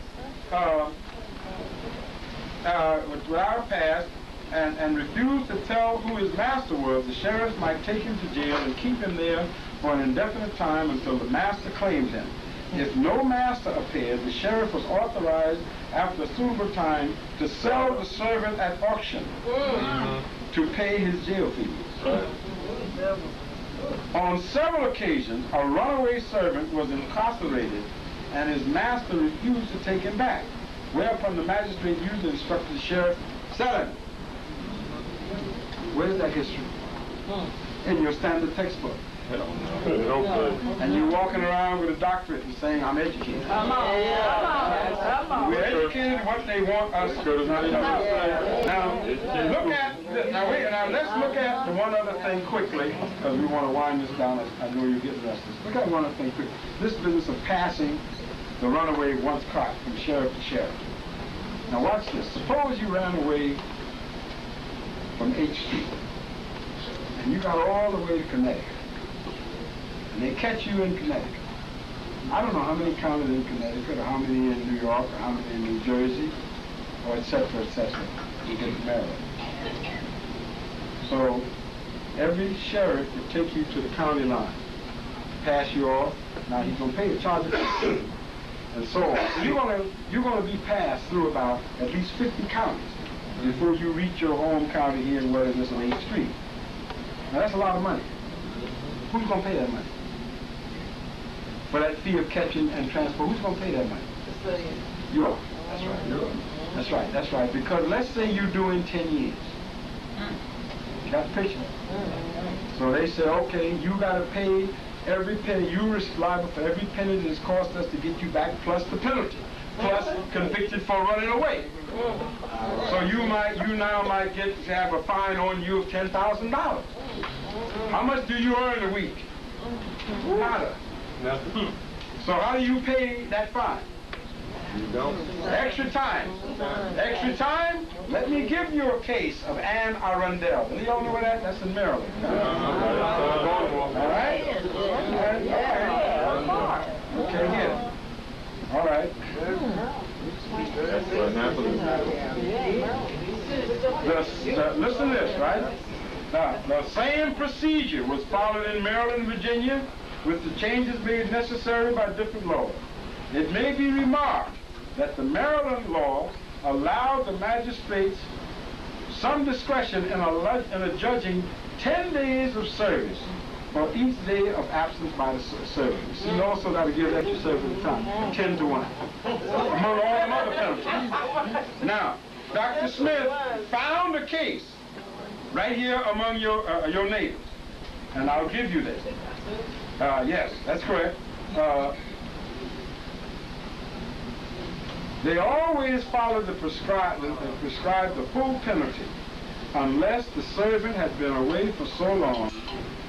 without a pass, and refuse to tell who his master was, the sheriff might take him to jail and keep him there for an indefinite time until the master claimed him. If no master appeared, the sheriff was authorized after a suitable time to sell the servant at auction to pay his jail fees. On several occasions, a runaway servant was incarcerated and his master refused to take him back, whereupon the magistrate usually instructed the sheriff, sell him. Where's that history? In your standard textbook. And you're walking around with a doctorate and saying, I'm educated. Come on. We're educated in what they want us to do. Now, let's look at the one other thing quickly, because we want to wind this down. I know you're getting restless. Look at one other thing quickly. This business of passing the runaway once caught from sheriff to sheriff. Now watch this. Suppose you ran away from H Street, and you got all the way to Connecticut. And they catch you in Connecticut. I don't know how many counties in Connecticut, or how many in New York, or how many in New Jersey, or et cetera, you get to Maryland. So every sheriff would take you to the county line, pass you off. Now he's going to pay the charges, and so on. So you're going to be passed through about at least 50 counties before you reach your home county here in where it is on 8th Street. Now that's a lot of money. Who's going to pay that money? For that fee of catching and transport, who's going to pay that money? You are. That's right. You are. That's right. That's right. Because let's say you're doing 10 years. Got the picture? So they say, okay, you got to pay every penny. You're liable for every penny that it's cost us to get you back, plus the penalty, plus convicted for running away. So you now might have a fine on you of $10,000. How much do you earn a week? Nada. Nothing. So how do you pay that fine? You don't. Extra time. Extra time? Let me give you a case of Anne Arundel. Do you all know where that? That's in Maryland. All right? Okay, here. All right. Listen to this, right? Now, the same procedure was followed in Maryland and Virginia, with the changes made necessary by different laws. It may be remarked that the Maryland law allowed the magistrates some discretion in adjudging 10 days of service for each day of absence by the servant. You see, also that would give extra service time, 10 to 1, among all the other penalties. Now, Dr. Smith found a case right here among your neighbors, and I'll give you this. Yes, that's correct. They always follow the prescribed the full penalty, unless the servant had been away for so long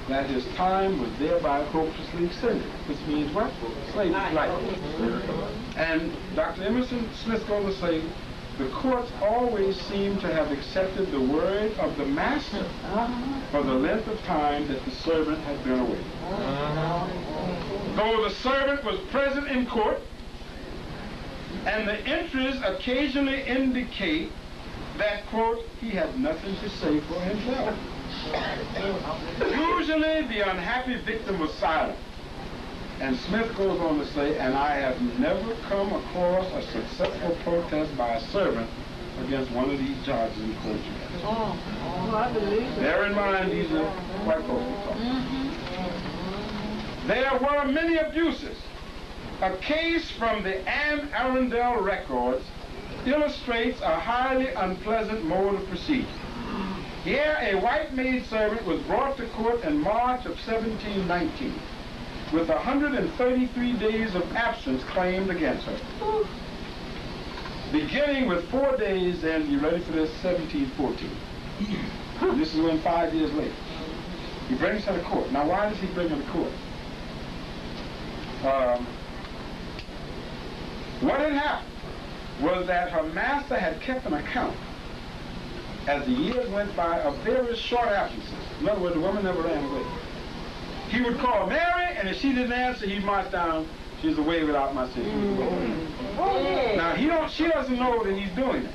that his time was thereby hopelessly extended, which means what? Slavery, right. And Dr. Emerson Smith goes to say, the courts always seem to have accepted the word of the master for the length of time that the servant had been away. Though the servant was present in court, and the entries occasionally indicate that, quote, he had nothing to say for himself. Usually the unhappy victim was silent. And Smith goes on to say, and I have never come across a successful protest by a servant against one of these judges in court. I believe it. Bear in mind, these are white folks we're talking. There were many abuses. A case from the Anne Arundel records illustrates a highly unpleasant mode of procedure. Here, a white maidservant was brought to court in March of 1719 with 133 days of absence claimed against her. Beginning with 4 days, and you ready for this, 1714. This is when 5 years later. He brings her to court. Now, why does he bring her to court? What had happened was that her master had kept an account as the years went by of various short absences. In other words, the woman never ran away. He would call Mary, and if she didn't answer, he'd march down, she's away without my sister. Now, she doesn't know that he's doing that.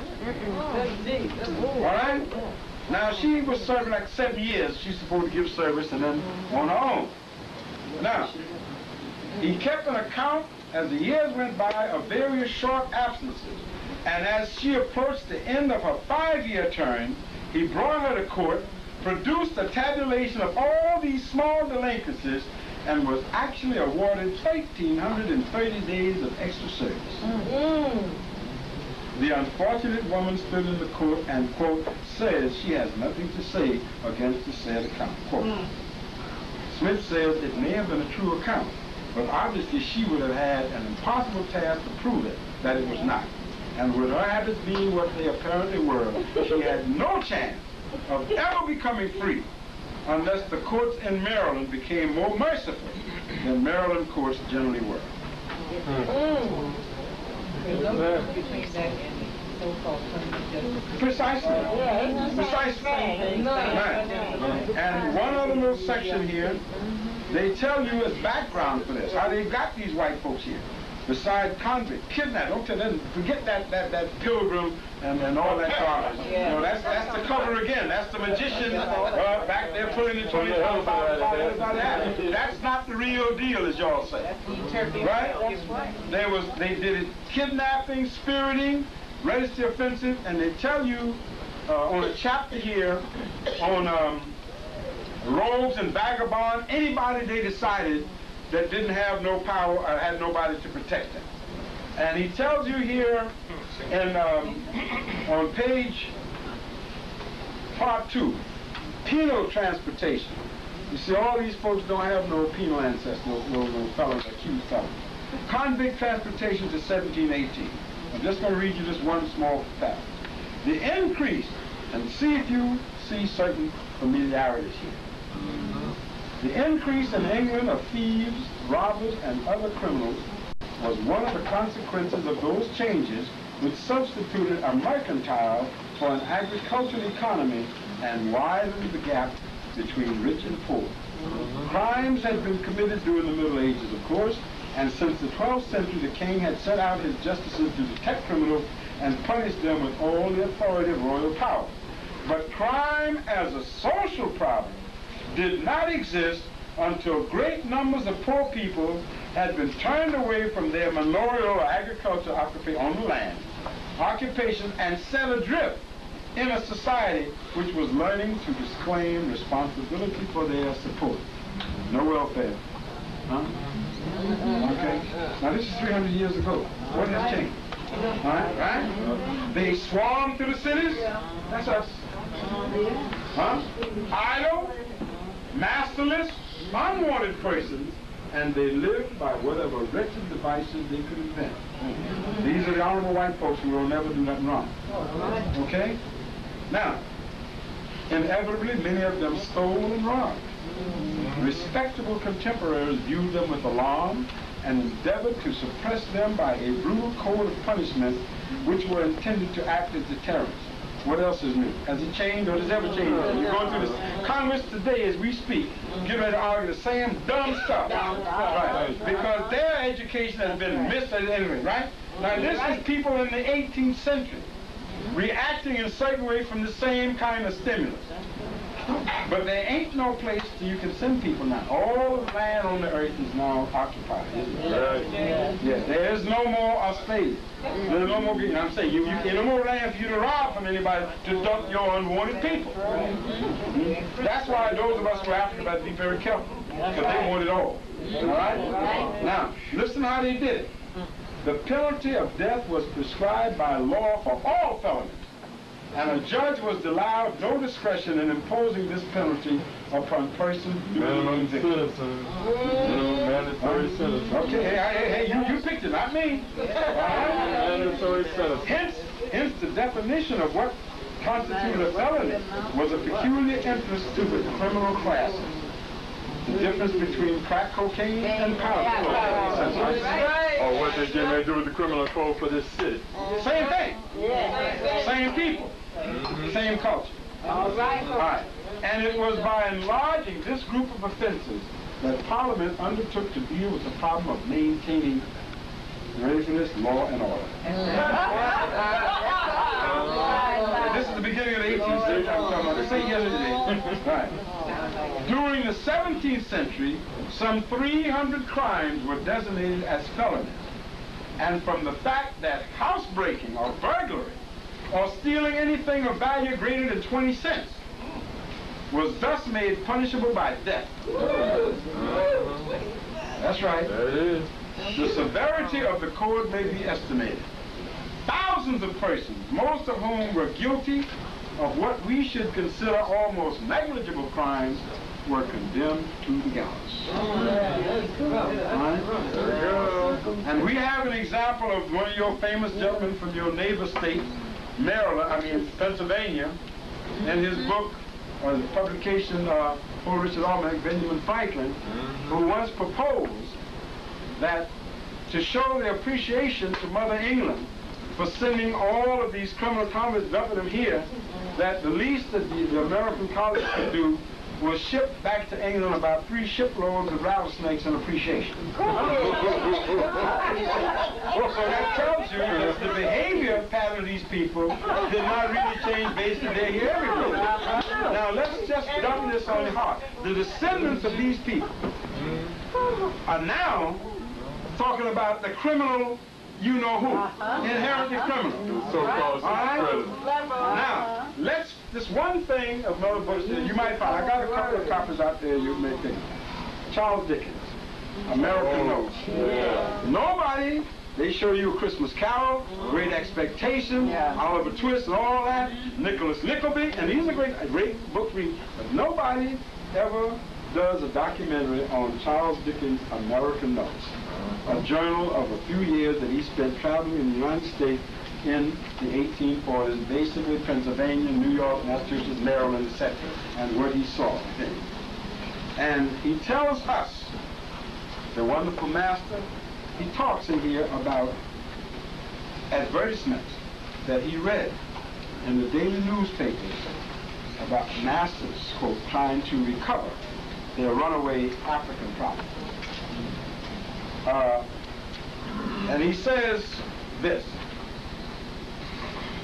All right? Now, she was serving like 7 years. She's supposed to give service and then on her own. Now, he kept an account as the years went by of various short absences. And as she approached the end of her 5-year term, he brought her to court, produced a tabulation of all these small delinquencies, and was actually awarded 1,330 days of extra service. The unfortunate woman stood in the court and, quote, says she has nothing to say against the said account, quote. Smith says it may have been a true account, but obviously she would have had an impossible task to prove it, that it was not. And with her habits being what they apparently were, she had no chance of ever becoming free unless the courts in Maryland became more merciful than Maryland courts generally were. Precisely. Precisely. Right. And one other little section here, they tell you as background for this, how they got these white folks here. Besides convict, kidnap, don't tell them, forget that pilgrim and all that garbage. You know, that's the cover again. That's the magician back there pulling the $25,000. That's not the real deal, as y'all say. Right? They did it kidnapping, spiriting, registered offenses, and they tell you on a chapter here on rogues and vagabond, anybody they decided that didn't have no power or had nobody to protect them. And he tells you here in, on page part 2, penal transportation. You see, all these folks don't have no penal ancestors, no felons, accused felons. Convict transportation to 1718. I'm just going to read you this one small fact. The increase, and see if you see certain familiarities here. The increase in England of thieves, robbers, and other criminals was one of the consequences of those changes which substituted a mercantile for an agricultural economy and widened the gap between rich and poor. Crimes had been committed during the Middle Ages, of course, and since the 12th century the king had set out his justices to detect criminals and punish them with all the authority of royal power. But crime as a social problem did not exist until great numbers of poor people had been turned away from their manorial or agricultural occupation on the land, occupations, and set adrift in a society which was learning to disclaim responsibility for their support. No welfare. Huh? Okay. Now this is 300 years ago. What has changed? Right? They swarm through the cities. That's us. Huh? Idle, masterless, unwanted persons, and they live by whatever wretched devices they could invent. These are the honorable white folks who will never do nothing wrong. Okay? Now, inevitably, many of them stole and robbed. Respectable contemporaries viewed them with alarm and endeavored to suppress them by a brutal code of punishment which were intended to act as deterrents. What else is new? Has it changed or does it ever change? We're going through this Congress today as we speak, getting ready to argue the same dumb stuff. Right. Because their education has been missed at any rate, right? Now this is people in the 18th century reacting in a certain way from the same kind of stimulus. But there ain't no place that you can send people now. All the land on the earth is now occupied, isn't it? Right. Yeah, there is no more Australia. There's no more, I'm saying, you no more land for you to rob from anybody to dump your unwanted people. That's why those of us who are African have to be very careful, because they want it all. All right? Now, listen how they did it. The penalty of death was prescribed by law for all felonies, and a judge was allowed no discretion in imposing this penalty upon persons minimum citizen. Mandatory citizen. Okay, hey, you picked it, not me. Mandatory citizen. Hence the definition of what constituted a felony was a peculiar interest to the criminal classes. The difference between crack cocaine and powder cocaine. Or what they getting ready to do with the criminal code for this city. Same thing. Same people. Same culture. All right. And it was by enlarging this group of offenses that Parliament undertook to deal with the problem of maintaining, you ready for this, law and order. This is the beginning of the 18th century. I'm talking about the same yesterday. Right. During the 17th century, some 300 crimes were designated as felonies. And from the fact that housebreaking or burglary or stealing anything of value greater than 20 cents was thus made punishable by death. That's right. There it is. The severity of the code may be estimated. Thousands of persons, most of whom were guilty of what we should consider almost negligible crimes, were condemned to the gallows. And we have an example of one of your famous gentlemen from your neighbor state, Pennsylvania, in his book, or the publication, Poor Richard Almanac, Benjamin Franklin, who once proposed that to show their appreciation to Mother England for sending all of these criminal convicts, dumping them here, that the least that the American colonies could do was ship back to England about 3 shiploads of rattlesnakes in appreciation. So that tells you that the behavior pattern of these people did not really change based on their here everywhere. Now let's just dump this on the heart. The descendants of these people are now talking about the criminal you-know-who, inherited criminal. So-called Now, this one thing of Mother Bush that you might find, I got a couple of copies out there you may think. Charles Dickens, American Notes. Nobody, they show you A Christmas Carol, Great Expectation, Oliver Twist and all that, Nicholas Nickleby, and these are great book reading, but nobody ever does a documentary on Charles Dickens' American Notes, a journal of a few years that he spent traveling in the United States in the 1840s, basically Pennsylvania, New York, Massachusetts, Maryland, etc., and what he saw. And he tells us, the wonderful master, he talks in here about advertisements that he read in the daily newspapers about masters, quote, trying to recover their runaway African property. And he says this,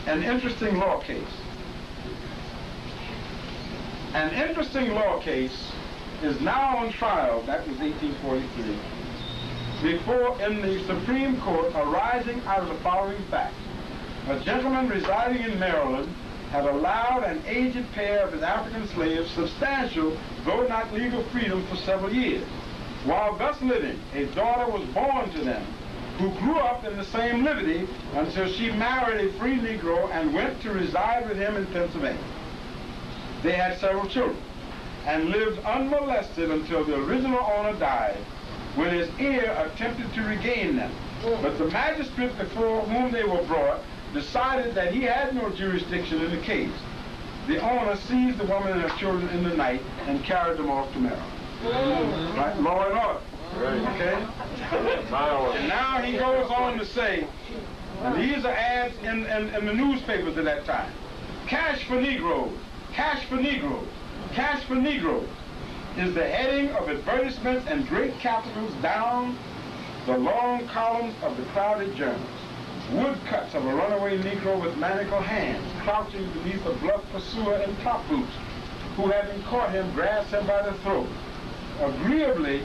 an interesting law case. An interesting law case is now on trial, that was 1843, before in the Supreme Court, arising out of the following facts. A gentleman residing in Maryland had allowed an aged pair of his African slaves substantial, though not legal freedom for several years. While thus living, a daughter was born to them who grew up in the same liberty until she married a free Negro and went to reside with him in Pennsylvania. They had several children and lived unmolested until the original owner died, when his heir attempted to regain them. But the magistrate before whom they were brought decided that he had no jurisdiction in the case. The owner seized the woman and her children in the night and carried them off to Maryland. Right? Law and order. Okay? And now he goes on to say, and these are ads in the newspapers at that time. Cash for Negroes, cash for Negroes, cash for Negroes is the heading of advertisements and great capitals down the long columns of the crowded journals. Woodcuts of a runaway Negro with manacled hands, crouching beneath a bluff pursuer in top boots, who having caught him, grasped him by the throat. Agreeably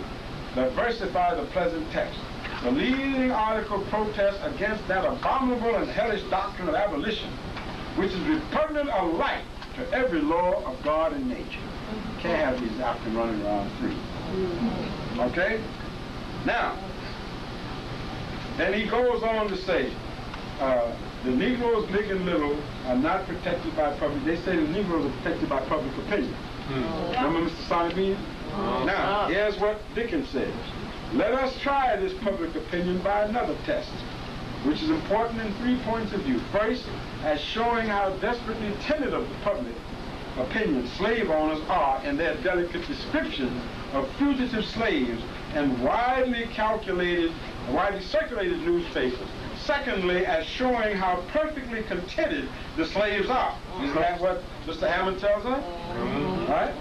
diversify the pleasant text. The leading article protests against that abominable and hellish doctrine of abolition, which is repugnant alike to every law of God and nature. Can't have these Africans running around free. Okay? Now, then he goes on to say, the Negroes, big and little, are not protected by public. They say the Negroes are protected by public opinion. Remember Mr. Sonny Bean? Now, here's what Dickens says. Let us try this public opinion by another test, which is important in 3 points of view. First, as showing how desperately timid of the public opinion slave owners are in their delicate descriptions of fugitive slaves and widely circulated newspapers. Secondly, as showing how perfectly contented the slaves are. Isn't that what Mr. Hammond tells us? Right?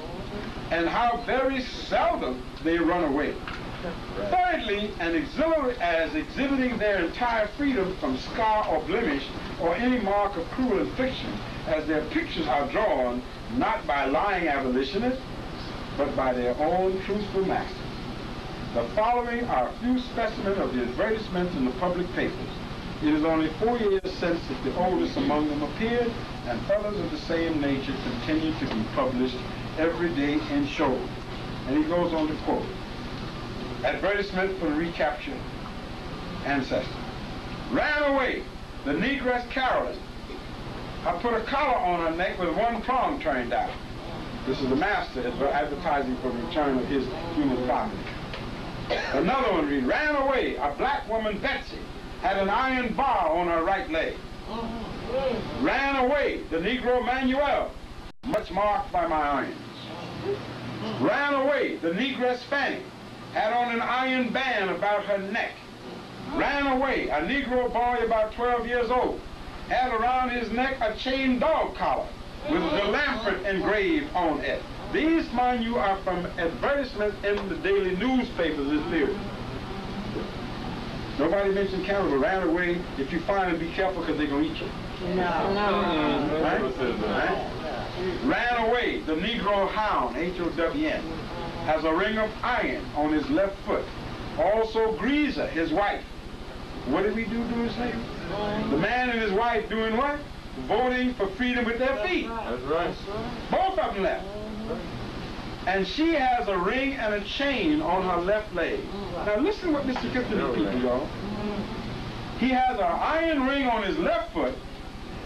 And how very seldom they run away. Thirdly, as exhibiting their entire freedom from scar or blemish or any mark of cruel infliction, as their pictures are drawn not by lying abolitionists, but by their own truthful masters. The following are a few specimens of the advertisements in the public papers. It is only 4 years since that the oldest among them appeared, and others of the same nature continue to be published every day in shows. And he goes on to quote, advertisement for the recaptured ancestor. Ran away, the Negress Carolyn. I put a collar on her neck with one prong turned out. This is the master advertising for the return of his human property. Another one reads, ran away, a black woman, Betsy, had an iron bar on her right leg. Ran away, the Negro Manuel, much marked by my irons. Ran away, the Negress Fanny, had on an iron band about her neck. Ran away, a Negro boy about 12 years old, had around his neck a chain dog collar with the Lamford engraved on it. These, mind you, are from advertisements in the daily newspapers this period. Nobody mentioned cannibal. Ran away. If you find them, be careful because they're going to eat you. Right? Ran away, the Negro Hound, H-O-W-N, has a ring of iron on his left foot. Also Greaser, his wife. What did we do during slavery? The man and his wife doing what? Voting for freedom with their feet. That's right. Both of them left. And she has a ring and a chain on her left leg. Now listen to what Mr. Gibson is people, y'all. He has an iron ring on his left foot.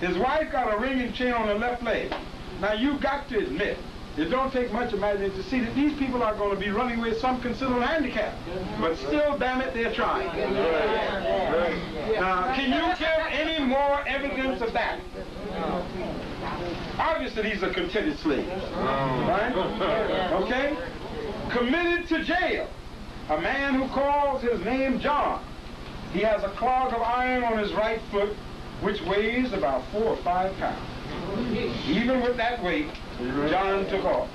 His wife got a ring and chain on her left leg. Now you got to admit, it don't take much imagination to see that these people are going to be running with some considerable handicap. But still, damn it, they're trying. Now, can you give any more evidence of that? Obviously, these are contented slaves. Right? Okay? Committed to jail. A man who calls his name John. He has a clog of iron on his right foot, which weighs about 4 or 5 pounds. Even with that weight, John took off.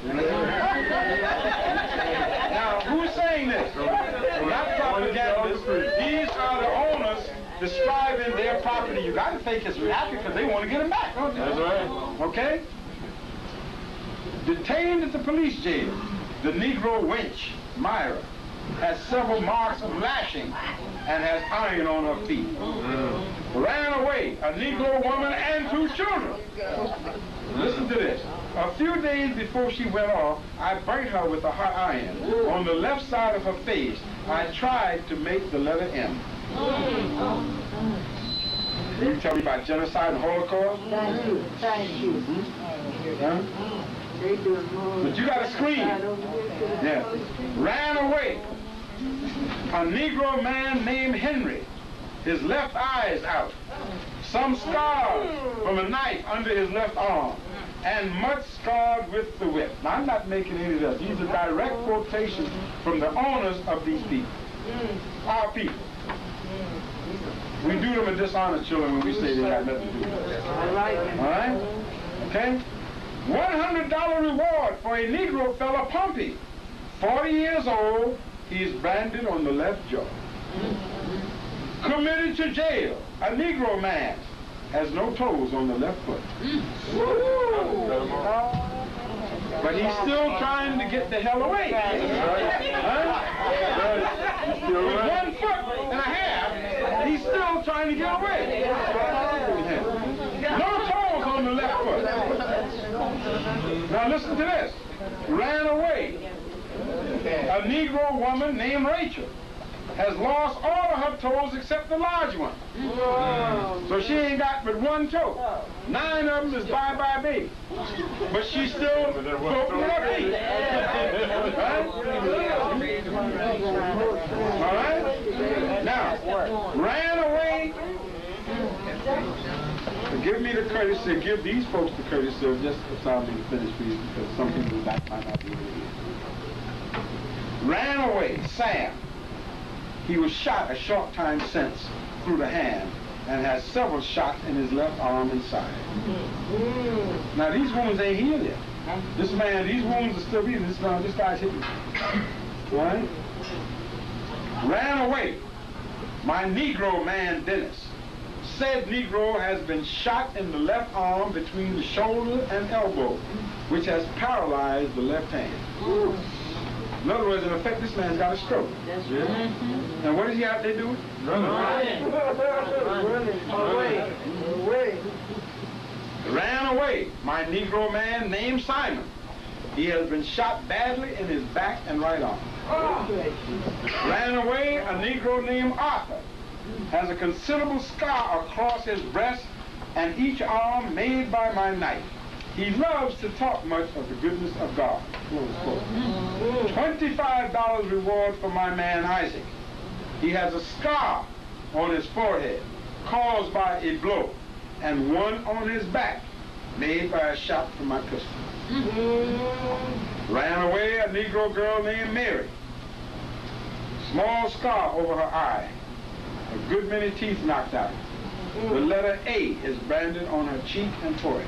Now, who's saying this? Not propagandists. These are the owners describing their property. You got to think it's happy because they want to get them back, don't they? That's right. Okay? Detained at the police jail, the Negro wench, Myra, has several marks of lashing and has iron on her feet. Ran away, a Negro woman and 2 children. Listen to this. A few days before she went off, I burnt her with a hot iron. On the left side of her face, I tried to make the letter M. You tell me about genocide and Holocaust? Thank you. Thank you. Huh? They doing more. But you got to scream. Yeah. Ran away. A Negro man named Henry. His left eye is out. Some scars from a knife under his left arm. And much scarred with the whip. Now, I'm not making any of this. These are direct quotations from the owners of these people. Our people. We do them a dishonor, children, when we say they got nothing to do with it. I like it. All right? Okay? $100 reward for a Negro fella, Pompey. 40 years old, he is branded on the left jaw. Committed to jail, a Negro man has no toes on the left foot. But he's still trying to get the hell away. Huh? With 1 foot and a half, he's still trying to get away. No toes on the left foot. Now listen to this. Ran away. A Negro woman named Rachel has lost all of her toes except the large one. So she ain't got but 1 toe. 9 of them is bye-bye baby. But she's still floating her feet. Right? All right? Now, ran away. Give me the courtesy, give these folks the courtesy of just allowing me to finish, please, because some people might not be able to hear. Ran away, Sam. He was shot a short time since through the hand and has several shots in his left arm and side. Now these wounds ain't healed yet. This man, these wounds are still healing. This guy's hitting. Right? Ran away. My Negro man, Dennis. Said Negro has been shot in the left arm between the shoulder and elbow, which has paralyzed the left hand. In other words, in effect, this man's got a stroke. That's right. And what is he out there doing? Running. Away. Ran away. My Negro man named Simon. He has been shot badly in his back and right arm. Ran away. A Negro named Arthur has a considerable scar across his breast and each arm made by my knife. He loves to talk much of the goodness of God. $25 reward for my man Isaac. He has a scar on his forehead caused by a blow and one on his back made by a shot from my pistol. Ran away a Negro girl named Mary. Small scar over her eye. A good many teeth knocked out. The letter A is branded on her cheek and forehead.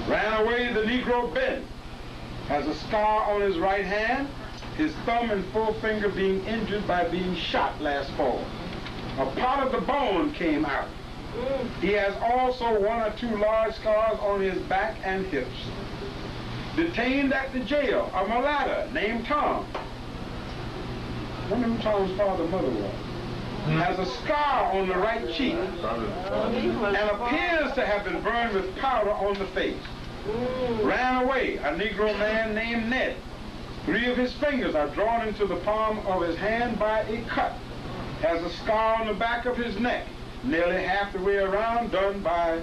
Ran away the Negro Ben. Has a scar on his right hand, his thumb and forefinger being injured by being shot last fall. A part of the bone came out. He has also 1 or 2 large scars on his back and hips. Detained at the jail, a mulatto named Tom. I wonder who Tom's father and mother was. Has a scar on the right cheek and appears to have been burned with powder on the face. Ran away, a Negro man named Ned. 3 of his fingers are drawn into the palm of his hand by a cut. Has a scar on the back of his neck, nearly half the way around, done by